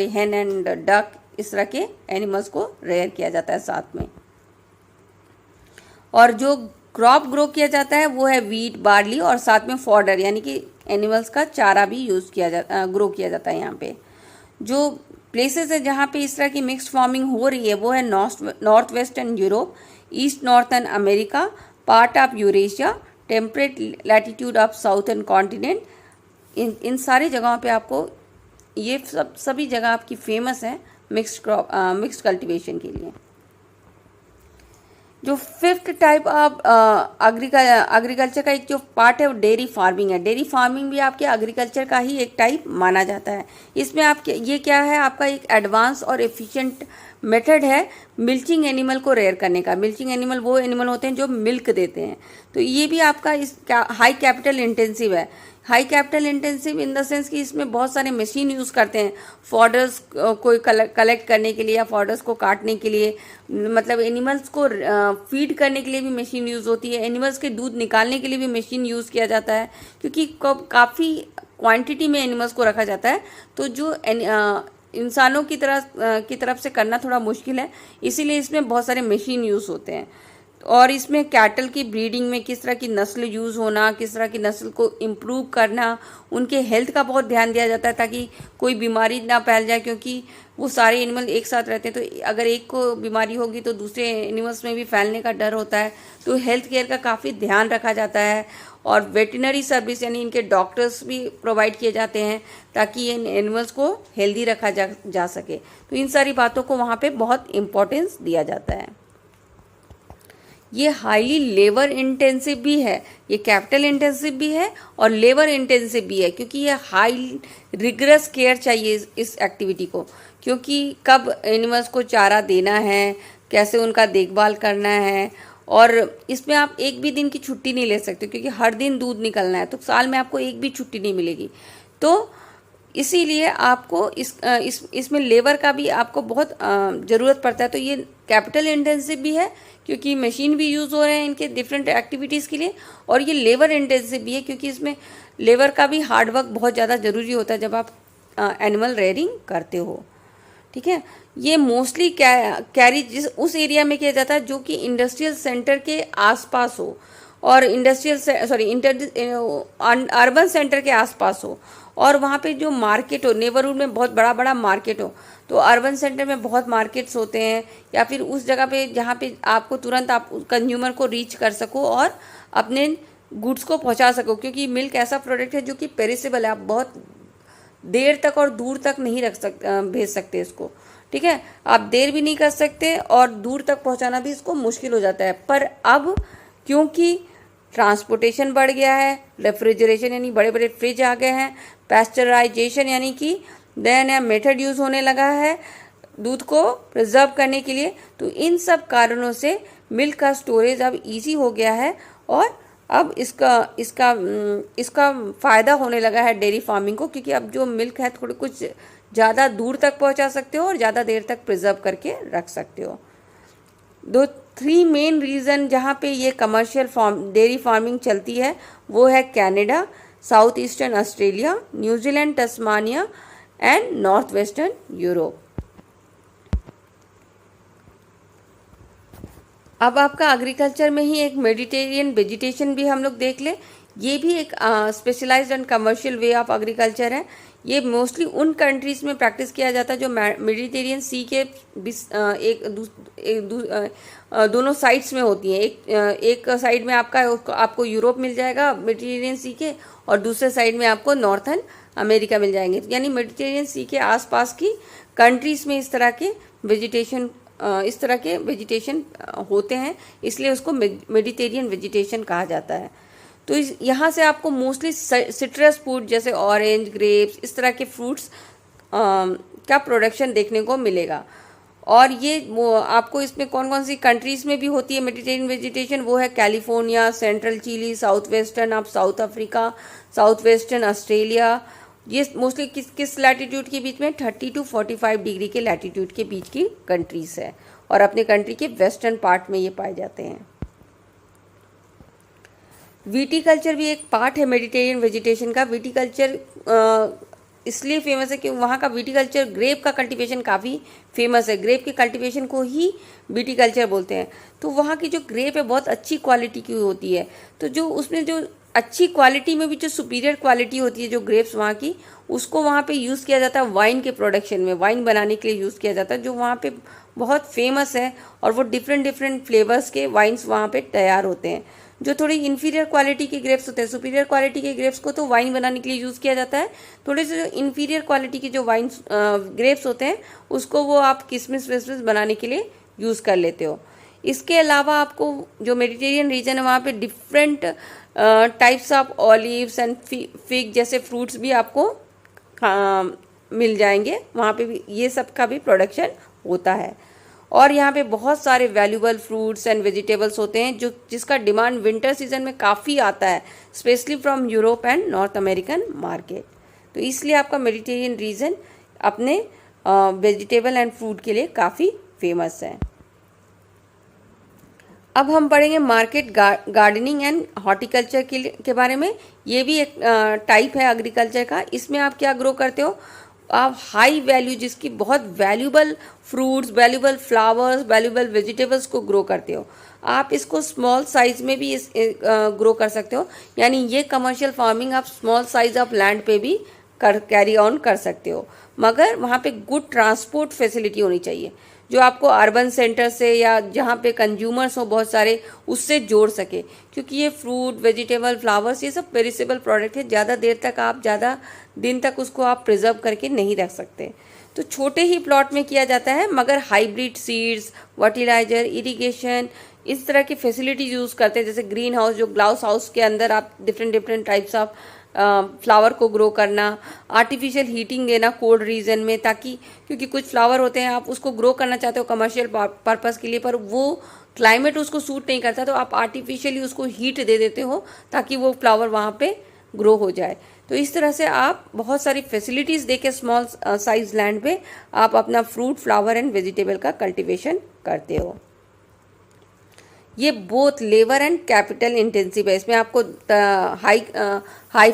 हेन एंड डक, इस तरह के एनिमल्स को रेयर किया जाता है साथ में। और जो क्रॉप ग्रो किया जाता है वो है वीट, बार्ली, और साथ में फॉडर यानी कि एनिमल्स का चारा भी ग्रो किया जाता है। यहाँ पे जो प्लेसेस है जहाँ पे इस तरह की मिक्स्ड फार्मिंग हो रही है वो है north western Europe, east northern America, part of Eurasia, temperate latitude of southern continent. इन सारी जगहों पे आपको ये सभी जगह आपकी फेमस है मिक्स्ड कल्टीवेशन के लिए। जो फिफ्थ टाइप ऑफ एग्रीकल्चर का एक जो पार्ट है वो डेयरी फार्मिंग है। डेयरी फार्मिंग भी आपके एग्रीकल्चर का ही एक टाइप माना जाता है। इसमें आप ये क्या है, आपका एक एडवांस और एफिशिएंट मेथड है मिल्चिंग एनिमल को रेयर करने का। मिल्चिंग एनिमल वो एनिमल होते हैं जो मिल्क देते हैं। तो ये भी आपका हाई कैपिटल इंटेंसिव है। High capital intensive in the sense कि इसमें बहुत सारे मशीन यूज़ करते हैं फॉडर्स को कलेक्ट करने के लिए या फॉडर्स को काटने के लिए, मतलब एनिमल्स को फीड करने के लिए भी मशीन यूज़ होती है। एनिमल्स के दूध निकालने के लिए भी मशीन यूज़ किया जाता है, क्योंकि काफ़ी क्वांटिटी में एनिमल्स को रखा जाता है, तो जो इंसानों की तरफ से करना थोड़ा मुश्किल है, इसीलिए इसमें बहुत सारे मशीन यूज़ होते हैं। और इसमें कैटल की ब्रीडिंग में किस तरह की नस्ल यूज़ होना, किस तरह की नस्ल को इम्प्रूव करना, उनके हेल्थ का बहुत ध्यान दिया जाता है ताकि कोई बीमारी ना फैल जाए, क्योंकि वो सारे एनिमल एक साथ रहते हैं, तो अगर एक को बीमारी होगी तो दूसरे एनिमल्स में भी फैलने का डर होता है। तो हेल्थ केयर का काफ़ी ध्यान रखा जाता है और वेटनरी सर्विस यानी इनके डॉक्टर्स भी प्रोवाइड किए जाते हैं ताकि इन एनिमल्स को हेल्दी रखा जा सके। तो इन सारी बातों को वहाँ पे बहुत इम्पोर्टेंस दिया जाता है। ये हाईली लेबर इंटेंसिव भी है, ये कैपिटल इंटेंसिव भी है और लेबर इंटेंसिव भी है, क्योंकि ये हाई रिगरस केयर चाहिए इस एक्टिविटी को, क्योंकि कब एनिमल्स को चारा देना है, कैसे उनका देखभाल करना है, और इसमें आप एक भी दिन की छुट्टी नहीं ले सकते क्योंकि हर दिन दूध निकलना है, तो साल में आपको एक भी छुट्टी नहीं मिलेगी। तो इसीलिए आपको इसमें लेबर का भी आपको बहुत ज़रूरत पड़ता है। तो ये कैपिटल इंटेंसिव भी है क्योंकि मशीन भी यूज़ हो रहे हैं इनके डिफरेंट एक्टिविटीज़ के लिए, और ये लेबर इंटेंसिव भी है क्योंकि इसमें लेबर का भी हार्डवर्क बहुत ज़्यादा ज़रूरी होता है जब आप एनिमल रेयरिंग करते हो। ठीक है, ये मोस्टली कैरी जिस उस एरिया में किया जाता है जो कि इंडस्ट्रियल सेंटर के आसपास हो और अर्बन सेंटर के आसपास हो, और वहाँ पे जो मार्केट हो, नेबरहुड में बहुत बड़ा बड़ा मार्केट हो, तो अर्बन सेंटर में बहुत मार्केट्स होते हैं, या फिर उस जगह पे जहाँ पे आपको तुरंत आप कंज्यूमर को रीच कर सको और अपने गुड्स को पहुँचा सको, क्योंकि मिल्क ऐसा प्रोडक्ट है जो कि पेरिसेबल है, आप बहुत देर तक और दूर तक नहीं भेज सकते इसको। ठीक है, आप देर भी नहीं कर सकते और दूर तक पहुंचाना भी इसको मुश्किल हो जाता है। पर अब क्योंकि ट्रांसपोर्टेशन बढ़ गया है, रेफ्रिजरेशन यानी बड़े बड़े फ्रिज आ गए हैं, पैस्चराइजेशन यानी कि नया नया मेथड यूज़ होने लगा है दूध को प्रिजर्व करने के लिए, तो इन सब कारणों से मिल्क का स्टोरेज अब इजी हो गया है और अब इसका फ़ायदा होने लगा है डेयरी फार्मिंग को, क्योंकि अब जो मिल्क है थोड़ी कुछ ज़्यादा दूर तक पहुंचा सकते हो और ज़्यादा देर तक प्रिजर्व करके रख सकते हो। 3 मेन रीज़न जहाँ पे ये कमर्शियल डेयरी फार्मिंग चलती है वो है Canada, south eastern Australia, New Zealand, Tasmania and north western Europe. अब आपका एग्रीकल्चर में ही एक मेडिटेरियन वेजिटेशन भी हम लोग देख ले। ये भी एक specialised and commercial way of agriculture है। ये मोस्टली उन कंट्रीज़ में प्रैक्टिस किया जाता है जो मेडिटेरियन सी के दोनों साइड्स में होती हैं। एक साइड में आपको यूरोप मिल जाएगा मेडिटेरियन सी के, और दूसरे साइड में आपको नॉर्थन अमेरिका मिल जाएंगे। यानी मेडिटेरियन सी के आसपास की कंट्रीज़ में इस तरह के वेजिटेशन होते हैं, इसलिए उसको मेडिटेरियन वेजिटेशन कहा जाता है। तो यहाँ से आपको मोस्टली सिट्रस फ्रूट जैसे ऑरेंज, ग्रेप्स, इस तरह के फ्रूट्स का प्रोडक्शन देखने को मिलेगा। और ये आपको इसमें कौन कौन सी कंट्रीज़ में भी होती है मेडिटेरियन वेजिटेशन, वो है California, central Chile, south western of South Africa, south western Australia. ये मोस्टली किस लैटिट्यूड के बीच में 30 to 45 डिग्री के लैटिट्यूड के बीच की कंट्रीज़ है, और अपने कंट्री के वेस्टर्न पार्ट में ये पाए जाते हैं। विटीकल्चर भी एक पार्ट है मेडिटेरियन वेजिटेशन का। विटीकल्चर इसलिए फेमस है कि वहाँ का विटीकल्चर, ग्रेप का कल्टीवेशन काफ़ी फेमस है। ग्रेप के कल्टीवेशन को ही विटीकल्चर बोलते हैं। तो वहाँ की जो ग्रेप है बहुत अच्छी क्वालिटी की होती है। तो जो उसमें जो अच्छी क्वालिटी में भी जो सुपीरियर क्वालिटी होती है जो ग्रेप्स वहाँ की, उसको वहाँ पे यूज़ किया जाता है वाइन के प्रोडक्शन में, वाइन बनाने के लिए यूज़ किया जाता है, जो वहाँ पे बहुत फेमस है। और वो डिफरेंट फ्लेवर्स के वाइन्स वहाँ पे तैयार होते हैं। जो थोड़ी इन्फीरियर क्वालिटी के ग्रेप्स होते हैं, सुपीरियर क्वालिटी के ग्रेप्स को तो वाइन बनाने के लिए यूज़ किया जाता है। थोड़े से जो इन्फीरियर क्वालिटी के जो वाइन ग्रेप्स होते हैं उसको वो आप किशमिश विशमिश बनाने के लिए यूज़ कर लेते हो। इसके अलावा आपको जो मेडिटेरियन रीजन है वहाँ पे different types of olives and fig जैसे फ्रूट्स भी आपको मिल जाएंगे। वहाँ पे भी ये सब का भी प्रोडक्शन होता है। और यहाँ पे बहुत सारे वैल्यूबल फ्रूट्स एंड वेजिटेबल्स होते हैं जिसका डिमांड विंटर सीजन में काफ़ी आता है, specially from Europe and north American market. तो इसलिए आपका मेडिटेरियन रीजन अपने वेजिटेबल एंड फ्रूट के लिए काफ़ी फेमस है। अब हम पढ़ेंगे मार्केट गार्डनिंग एंड हॉर्टिकल्चर के बारे में। ये भी एक टाइप है एग्रीकल्चर का। इसमें आप क्या ग्रो करते हो, आप हाई वैल्यू जिसकी बहुत valuable fruits, valuable flowers, valuable vegetables को ग्रो करते हो। आप इसको स्मॉल साइज में भी ग्रो कर सकते हो, यानी ये कमर्शियल फार्मिंग आप स्मॉल साइज ऑफ लैंड पे भी कैरी ऑन कर सकते हो, मगर वहाँ पे गुड ट्रांसपोर्ट फैसिलिटी होनी चाहिए जो आपको अर्बन सेंटर से या जहाँ पे कंज्यूमर्स हो बहुत सारे उससे जोड़ सके, क्योंकि ये फ्रूट, वेजिटेबल, फ्लावर्स ये सब पेरिसेबल प्रोडक्ट है। ज़्यादा देर तक आप ज़्यादा दिन तक उसको आप प्रिजर्व करके नहीं रख सकते। तो छोटे ही प्लॉट में किया जाता है, मगर हाइब्रिड सीड्स, फर्टिलाइजर, इरिगेशन इस तरह की फैसिलिटीज यूज़ करते हैं, जैसे ग्रीन हाउस जो ग्लास हाउस के अंदर आप different different types of flower को ग्रो करना, आर्टिफिशियल हीटिंग देना कोल्ड रीजन में, ताकि क्योंकि कुछ फ्लावर होते हैं आप उसको ग्रो करना चाहते हो कमर्शियल पर्पस के लिए, पर वो क्लाइमेट उसको सूट नहीं करता, तो आप आर्टिफिशियली उसको हीट दे देते हो ताकि वो फ्लावर वहाँ पे ग्रो हो जाए। तो इस तरह से आप बहुत सारी फैसिलिटीज़ देके स्मॉल साइज लैंड पे आप अपना फ्रूट, फ्लावर एंड वेजिटेबल का कल्टीवेशन करते हो। ये both labour and capital intensive है। इसमें आपको हाई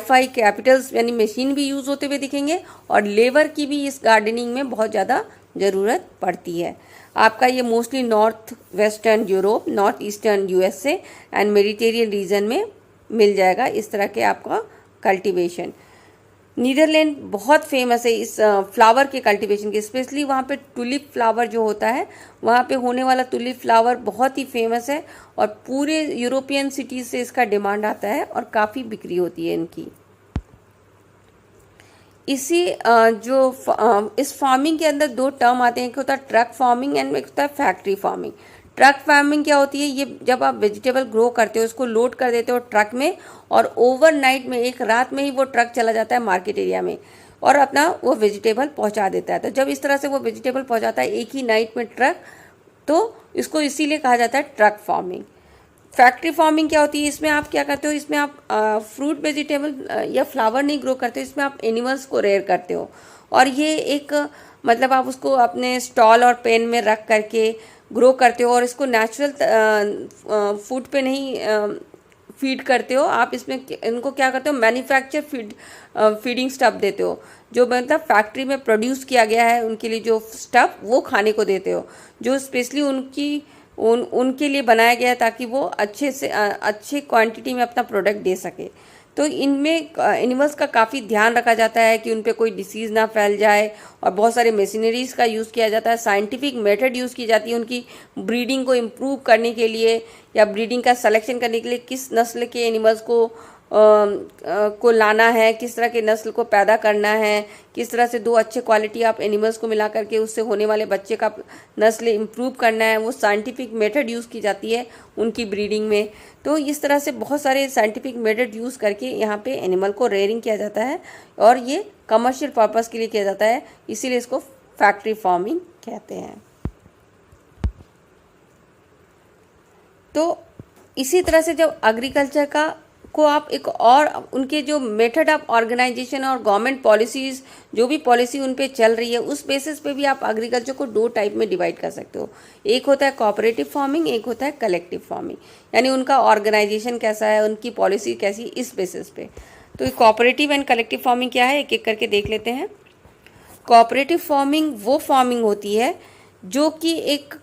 फाई कैपिटल्स यानी मशीन भी यूज़ होते हुए दिखेंगे, और लेबर की भी इस गार्डनिंग में बहुत ज़्यादा ज़रूरत पड़ती है। आपका ये mostly north western Europe, north eastern USA and Mediterranean reason में मिल जाएगा इस तरह के आपका कल्टीवेशन। नीदरलैंड बहुत फेमस है इस फ्लावर के कल्टीवेशन के, स्पेशली वहाँ पे टुलिप फ्लावर जो होता है, वहाँ पे होने वाला टुलिप फ्लावर बहुत ही फेमस है, और पूरे यूरोपियन सिटीज़ से इसका डिमांड आता है और काफ़ी बिक्री होती है इनकी। इस फार्मिंग के अंदर दो टर्म आते हैं, एक होता है ट्रक फार्मिंग एंड एक होता है फैक्ट्री फार्मिंग। ट्रक फार्मिंग क्या होती है, ये जब आप वेजिटेबल ग्रो करते हो उसको लोड कर देते हो ट्रक में, और ओवरनाइट में एक रात में ही वो ट्रक चला जाता है मार्केट एरिया में और अपना वो वेजिटेबल पहुंचा देता है। तो जब इस तरह से वो वेजिटेबल पहुंचाता है एक ही नाइट में ट्रक, तो इसको इसीलिए कहा जाता है ट्रक फार्मिंग। फैक्ट्री फार्मिंग क्या होती है, इसमें आप क्या करते हो, इसमें आप फ्रूट, वेजिटेबल या फ्लावर नहीं ग्रो करते हो, इसमें आप एनिमल्स को रेयर करते हो, और ये एक मतलब आप उसको अपने स्टॉल और पेन में रख करके ग्रो करते हो, और इसको नेचुरल फूड पे नहीं फीड करते हो आप। इसमें इनको क्या करते हो, मैन्युफैक्चर फीडिंग स्टफ देते हो, जो मतलब फैक्ट्री में प्रोड्यूस किया गया है उनके लिए जो स्टफ वो खाने को देते हो, जो स्पेशली उनके लिए बनाया गया है ताकि वो अच्छे क्वांटिटी में अपना प्रोडक्ट दे सके। तो इनमें एनिमल्स का काफ़ी ध्यान रखा जाता है कि उन पे कोई डिसीज़ ना फैल जाए, और बहुत सारे मशीनरीज़ का यूज़ किया जाता है, साइंटिफिक मेथड यूज़ की जाती है उनकी ब्रीडिंग को इम्प्रूव करने के लिए या ब्रीडिंग का सिलेक्शन करने के लिए, किस नस्ल के एनिमल्स को लाना है, किस तरह के नस्ल को पैदा करना है, किस तरह से दो अच्छे क्वालिटी आप एनिमल्स को मिला करके उससे होने वाले बच्चे का नस्ल इम्प्रूव करना है, वो साइंटिफिक मेथड यूज़ की जाती है उनकी ब्रीडिंग में। तो इस तरह से बहुत सारे साइंटिफिक मेथड यूज़ करके यहाँ पे एनिमल को रेयरिंग किया जाता है, और ये कमर्शियल पर्पज़ के लिए किया जाता है, इसीलिए इसको फैक्ट्री फार्मिंग कहते हैं। तो इसी तरह से जब एग्रीकल्चर को आप एक और उनके जो मेथड ऑफ ऑर्गेनाइजेशन और गवर्नमेंट पॉलिसीज़ जो भी पॉलिसी उन पे चल रही है उस बेसिस पे भी आप एग्रीकल्चर को दो टाइप में डिवाइड कर सकते हो। एक होता है कोऑपरेटिव फार्मिंग, एक होता है कलेक्टिव फार्मिंग, यानी उनका ऑर्गेनाइजेशन कैसा है, उनकी पॉलिसी कैसी, इस बेसिस पे। तो कोऑपरेटिव एंड कलेक्टिव फार्मिंग क्या है, एक एक करके देख लेते हैं। कोऑपरेटिव फार्मिंग वो फार्मिंग होती है जो कि एक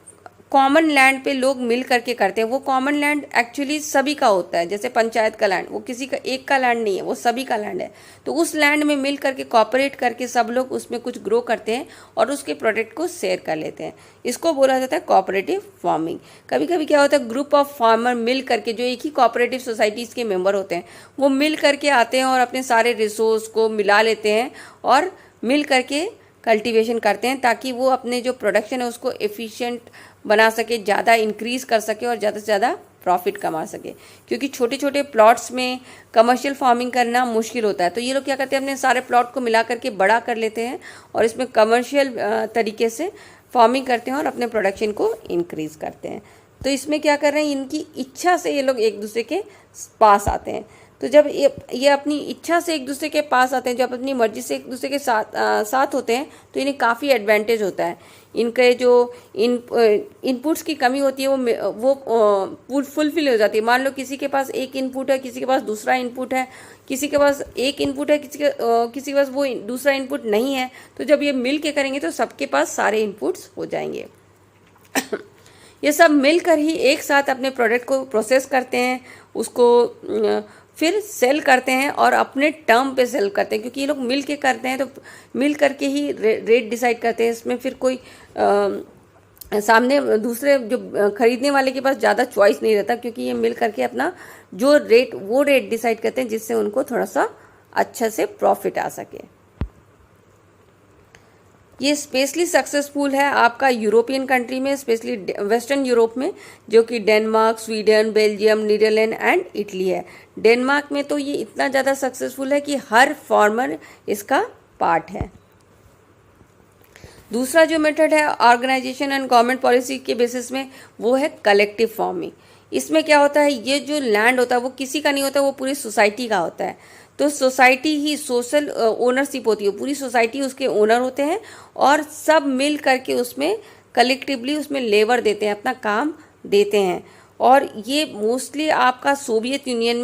कॉमन लैंड पे लोग मिल करके करते हैं। वो कॉमन लैंड एक्चुअली सभी का होता है, जैसे पंचायत का लैंड, वो किसी का एक का लैंड नहीं है, वो सभी का लैंड है। तो उस लैंड में मिल करके कॉपरेट करके सब लोग उसमें कुछ ग्रो करते हैं और उसके प्रोडक्ट को शेयर कर लेते हैं, इसको बोला जाता है कोऑपरेटिव फार्मिंग। कभी कभी क्या होता है, ग्रुप ऑफ फार्मर मिल करके, जो एक ही कोऑपरेटिव सोसाइटीज़ के मेंबर होते हैं, वो मिल करके आते हैं और अपने सारे रिसोर्स को मिला लेते हैं और मिल करके कल्टीवेशन करते हैं, ताकि वो अपने जो प्रोडक्शन है उसको एफिशिएंट बना सके, ज़्यादा इंक्रीज़ कर सके और ज़्यादा से ज़्यादा प्रॉफिट कमा सके। क्योंकि छोटे छोटे प्लॉट्स में कमर्शियल फार्मिंग करना मुश्किल होता है, तो ये लोग क्या करते हैं, अपने सारे प्लॉट को मिला करके बड़ा कर लेते हैं और इसमें कमर्शियल तरीके से फार्मिंग करते हैं और अपने प्रोडक्शन को इंक्रीज़ करते हैं। तो इसमें क्या कर रहे हैं, इनकी इच्छा से ये लोग एक दूसरे के पास आते हैं। तो जब ये अपनी इच्छा से एक दूसरे के पास आते हैं, जब अपनी मर्जी से एक दूसरे के साथ होते हैं, तो इन्हें काफ़ी एडवांटेज होता है। इनके जो इनपुट्स की कमी होती है वो फुलफिल हो जाती है। मान लो किसी के पास एक इनपुट है, किसी के पास दूसरा इनपुट है, किसी के पास एक इनपुट है, किसी के पास वो दूसरा इनपुट नहीं है, तो जब ये मिल के करेंगे तो सबके पास सारे इनपुट्स हो जाएंगे। ये सब मिलकर ही एक साथ अपने प्रोडक्ट को प्रोसेस करते हैं, उसको फिर सेल करते हैं और अपने टर्म पे सेल करते हैं, क्योंकि ये लोग मिल के करते हैं तो मिल करके ही रेट डिसाइड करते हैं। इसमें फिर कोई सामने दूसरे जो खरीदने वाले के पास ज़्यादा चॉइस नहीं रहता, क्योंकि ये मिल करके अपना जो रेट वो रेट डिसाइड करते हैं जिससे उनको थोड़ा सा अच्छा से प्रॉफिट आ सके। ये स्पेशली सक्सेसफुल है आपका यूरोपियन कंट्री में, स्पेशली वेस्टर्न यूरोप में, जो कि Denmark, Sweden, Belgium, Netherlands and Italy है। डेनमार्क में तो ये इतना ज़्यादा सक्सेसफुल है कि हर फार्मर इसका पार्ट है। दूसरा जो मेथड है ऑर्गेनाइजेशन एंड गवर्नमेंट पॉलिसी के बेसिस में, वो है कलेक्टिव फार्मिंग। इसमें क्या होता है, ये जो लैंड होता है वो किसी का नहीं होता, वो पूरी सोसाइटी का होता है। तो सोसाइटी ही सोशल ओनरशिप होती है, पूरी सोसाइटी उसके ओनर होते हैं और सब मिल करके उसमें कलेक्टिवली उसमें लेबर देते हैं, अपना काम देते हैं। और ये मोस्टली आपका सोवियत यूनियन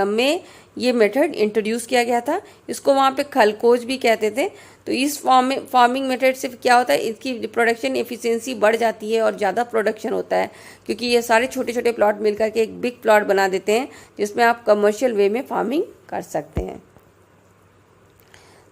में ये मेथड इंट्रोड्यूस किया गया था। इसको वहाँ पे खलकोज भी कहते थे। तो इस फार्मिंग मेथड से क्या होता है, इसकी प्रोडक्शन एफिशिएंसी बढ़ जाती है और ज़्यादा प्रोडक्शन होता है, क्योंकि ये सारे छोटे छोटे प्लॉट मिलकर के एक बिग प्लॉट बना देते हैं जिसमें आप कमर्शियल वे में फार्मिंग कर सकते हैं।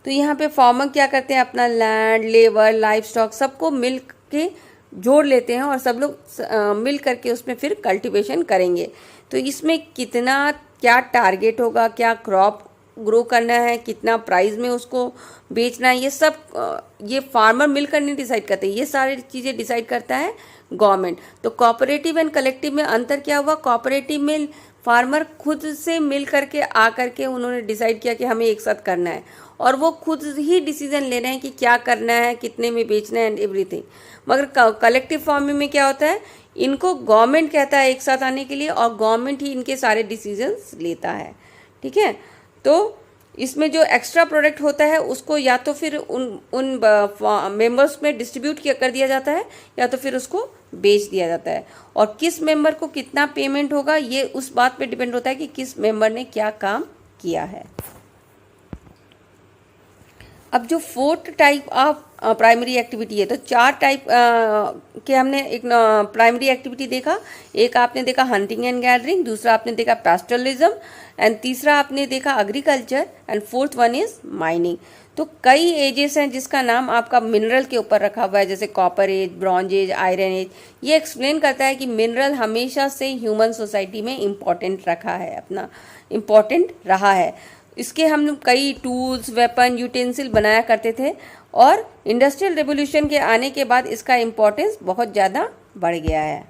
तो यहाँ पे फार्मर क्या करते हैं, अपना लैंड, लेबर, लाइफ स्टॉक सबको मिल के जोड़ लेते हैं और सब लोग मिल करके उसमें फिर कल्टीवेशन करेंगे। तो इसमें कितना क्या टारगेट होगा, क्या क्रॉप ग्रो करना है, कितना प्राइस में उसको बेचना है, ये सब ये फार्मर मिलकर नहीं डिसाइड करते, ये सारी चीज़ें डिसाइड करता है गवर्नमेंट। तो कोऑपरेटिव एंड कलेक्टिव में अंतर क्या हुआ, कोऑपरेटिव में फार्मर खुद से मिल करके आ करके उन्होंने डिसाइड किया कि हमें एक साथ करना है और वो खुद ही डिसीजन ले रहे हैं कि क्या करना है, कितने में बेचना है एंड एवरीथिंग। मगर कलेक्टिव फार्मिंग में क्या होता है, इनको गवर्नमेंट कहता है एक साथ आने के लिए और गवर्नमेंट ही इनके सारे डिसीजंस लेता है। ठीक है, तो इसमें जो एक्स्ट्रा प्रोडक्ट होता है उसको या तो फिर उन मेंबर्स में डिस्ट्रीब्यूट कर दिया जाता है या तो फिर उसको बेच दिया जाता है। और किस मेंबर को कितना पेमेंट होगा ये उस बात पे डिपेंड होता है कि किस मेंबर ने क्या काम किया है। अब जो fourth type of primary activity है, तो 4 टाइप के हमने एक प्राइमरी एक्टिविटी देखा। एक आपने देखा हंटिंग एंड गैदरिंग, दूसरा आपने देखा पैस्टरलिज्म एंड तीसरा आपने देखा agriculture and fourth one is mining. तो कई एजेस हैं जिसका नाम आपका मिनरल के ऊपर रखा हुआ है, जैसे copper age, bronze age, iron age. ये एक्सप्लेन करता है कि मिनरल हमेशा से ह्यूमन सोसाइटी में इम्पॉर्टेंट रहा है। इसके हम कई टूल्स, वेपन, यूटेंसिल बनाया करते थे और इंडस्ट्रियल रेवोल्यूशन के आने के बाद इसका इम्पोर्टेंस बहुत ज़्यादा बढ़ गया है।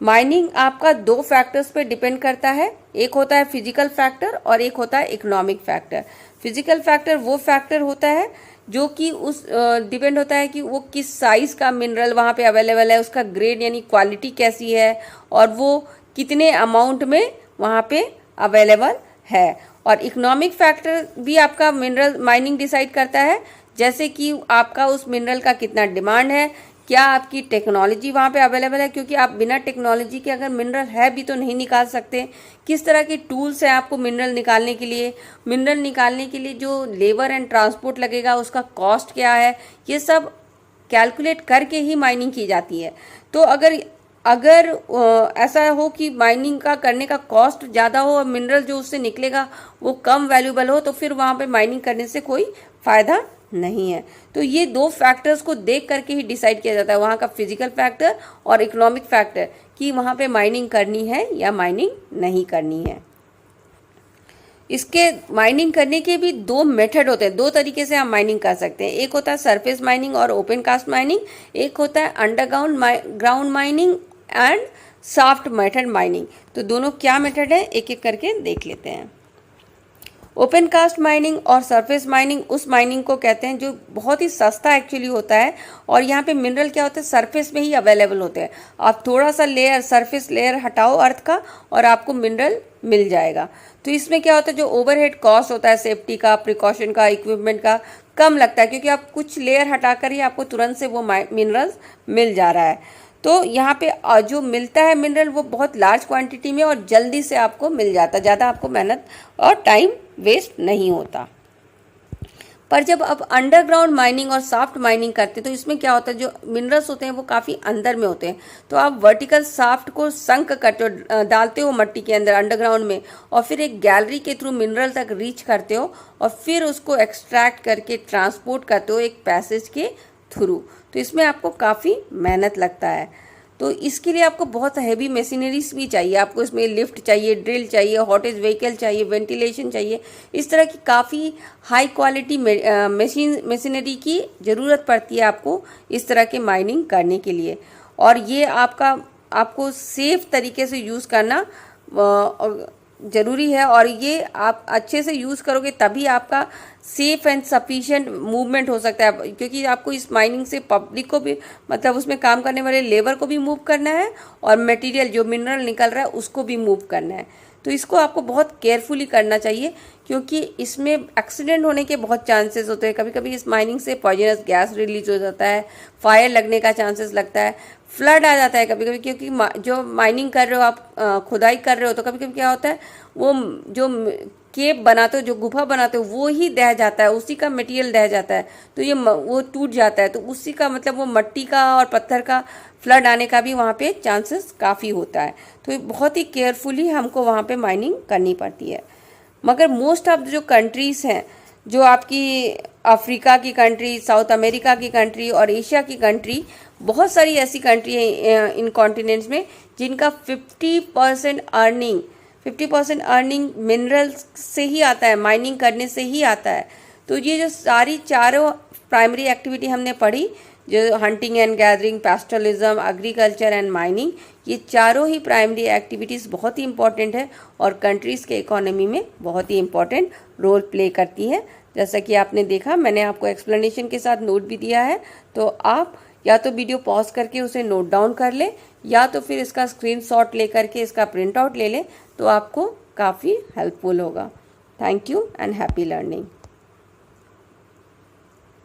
माइनिंग आपका 2 फैक्टर्स पे डिपेंड करता है, एक होता है फिजिकल फैक्टर और एक होता है इकोनॉमिक फैक्टर। फिजिकल फैक्टर वो फैक्टर होता है जो कि उस डिपेंड होता है कि वो किस साइज़ का मिनरल वहाँ पे अवेलेबल है, उसका ग्रेड यानी क्वालिटी कैसी है और वो कितने अमाउंट में वहाँ पे अवेलेबल है। और इकोनॉमिक फैक्टर भी आपका मिनरल माइनिंग डिसाइड करता है, जैसे कि आपका उस मिनरल का कितना डिमांड है, क्या आपकी टेक्नोलॉजी वहाँ पे अवेलेबल है, क्योंकि आप बिना टेक्नोलॉजी के अगर मिनरल है भी तो नहीं निकाल सकते। किस तरह के टूल्स हैं आपको मिनरल निकालने के लिए, जो लेबर एंड ट्रांसपोर्ट लगेगा उसका कॉस्ट क्या है, ये सब कैलकुलेट करके ही माइनिंग की जाती है। तो अगर ऐसा हो कि माइनिंग का करने का कॉस्ट ज़्यादा हो और मिनरल जो उससे निकलेगा वो कम वैल्यूबल हो, तो फिर वहाँ पे माइनिंग करने से कोई फ़ायदा नहीं है। तो ये 2 फैक्टर्स को देख करके ही डिसाइड किया जाता है, वहाँ का फिजिकल फैक्टर और इकोनॉमिक फैक्टर, कि वहाँ पे माइनिंग करनी है या माइनिंग नहीं करनी है। इसके माइनिंग करने के भी 2 मेथड होते हैं, 2 तरीके से हम माइनिंग कर सकते हैं। एक होता है सरफेस माइनिंग और ओपन कास्ट माइनिंग, एक होता है underground mining and soft method mining. तो दोनों क्या मेथड है एक एक करके देख लेते हैं। ओपन कास्ट माइनिंग और सरफेस माइनिंग उस माइनिंग को कहते हैं जो बहुत ही सस्ता एक्चुअली होता है, और यहाँ पे मिनरल क्या होता है, सरफेस में ही अवेलेबल होते हैं। आप थोड़ा सा लेयर, सरफेस लेयर हटाओ अर्थ का और आपको मिनरल मिल जाएगा। तो इसमें क्या होता है, जो ओवरहेड कॉस्ट होता है सेफ्टी का, प्रिकॉशन का, इक्विपमेंट का, कम लगता है, क्योंकि आप कुछ लेयर हटाकर ही आपको तुरंत से वो मिनरल्स मिल जा रहा है। तो यहाँ पे जो मिलता है मिनरल वो बहुत लार्ज क्वांटिटी में और जल्दी से आपको मिल जाता है, ज़्यादा आपको मेहनत और टाइम वेस्ट नहीं होता। पर जब आप अंडरग्राउंड माइनिंग और सॉफ्ट माइनिंग करते हैं तो इसमें क्या होता है, जो मिनरल्स होते हैं वो काफ़ी अंदर में होते हैं। तो आप वर्टिकल शाफ्ट को संक करते हो, डालते हो मट्टी के अंदर अंडरग्राउंड में, और फिर एक गैलरी के थ्रू मिनरल तक रीच करते हो और फिर उसको एक्सट्रैक्ट करके ट्रांसपोर्ट करते हो एक पैसेज के थ्रू। तो इसमें आपको काफ़ी मेहनत लगता है। तो इसके लिए आपको बहुत हैवी मशीनरीज भी चाहिए, आपको इसमें लिफ्ट चाहिए, ड्रिल चाहिए, हॉटेज व्हीकल चाहिए, वेंटिलेशन चाहिए, इस तरह की काफ़ी हाई क्वालिटी मशीनरी की ज़रूरत पड़ती है आपको इस तरह के माइनिंग करने के लिए। और ये आपको सेफ तरीके से यूज़ करना ज़रूरी है, और ये आप अच्छे से यूज़ करोगे तभी आपका सेफ एंड सफिशिएंट मूवमेंट हो सकता है, क्योंकि आपको इस माइनिंग से पब्लिक को भी, मतलब उसमें काम करने वाले लेबर को भी मूव करना है और मटेरियल जो मिनरल निकल रहा है उसको भी मूव करना है। तो इसको आपको बहुत केयरफुली करना चाहिए, क्योंकि इसमें एक्सीडेंट होने के बहुत चांसेस होते हैं। कभी कभी इस माइनिंग से पॉइजनस गैस रिलीज हो जाता है, फायर लगने का चांसेस लगता है, फ्लड आ जाता है कभी कभी, क्योंकि जो माइनिंग कर रहे हो आप, खुदाई कर रहे हो, तो कभी कभी क्या होता है, वो जो केव बनाते हो, जो गुफा बनाते हो, वो ही दह जाता है, उसी का मटेरियल दह जाता है, तो ये वो टूट जाता है, तो उसी का मतलब वो मिट्टी का और पत्थर का फ्लड आने का भी वहाँ पे चांसेस काफ़ी होता है। तो ये बहुत ही केयरफुली हमको वहाँ पे माइनिंग करनी पड़ती है। मगर मोस्ट ऑफ जो कंट्रीज़ हैं, जो आपकी अफ्रीका की कंट्री, साउथ अमेरिका की कंट्री और एशिया की कंट्री, बहुत सारी ऐसी कंट्री हैं इन कॉन्टिनेंट्स में जिनका 50% अर्निंग मिनरल्स से ही आता है, माइनिंग करने से ही आता है। तो ये जो सारी चारों प्राइमरी एक्टिविटी हमने पढ़ी, जो hunting and gathering, pastoralism, agriculture and mining, ये चारों ही प्राइमरी एक्टिविटीज़ बहुत ही इंपॉर्टेंट है और कंट्रीज़ के इकोनॉमी में बहुत ही इंपॉर्टेंट रोल प्ले करती है। जैसा कि आपने देखा, मैंने आपको एक्सप्लेनेशन के साथ नोट भी दिया है, तो आप या तो वीडियो पॉज करके उसे नोट डाउन कर लें, या तो फिर इसका स्क्रीनशॉट ले करके इसका प्रिंट आउट ले लें, तो आपको काफ़ी हेल्पफुल होगा। Thank you and happy learning.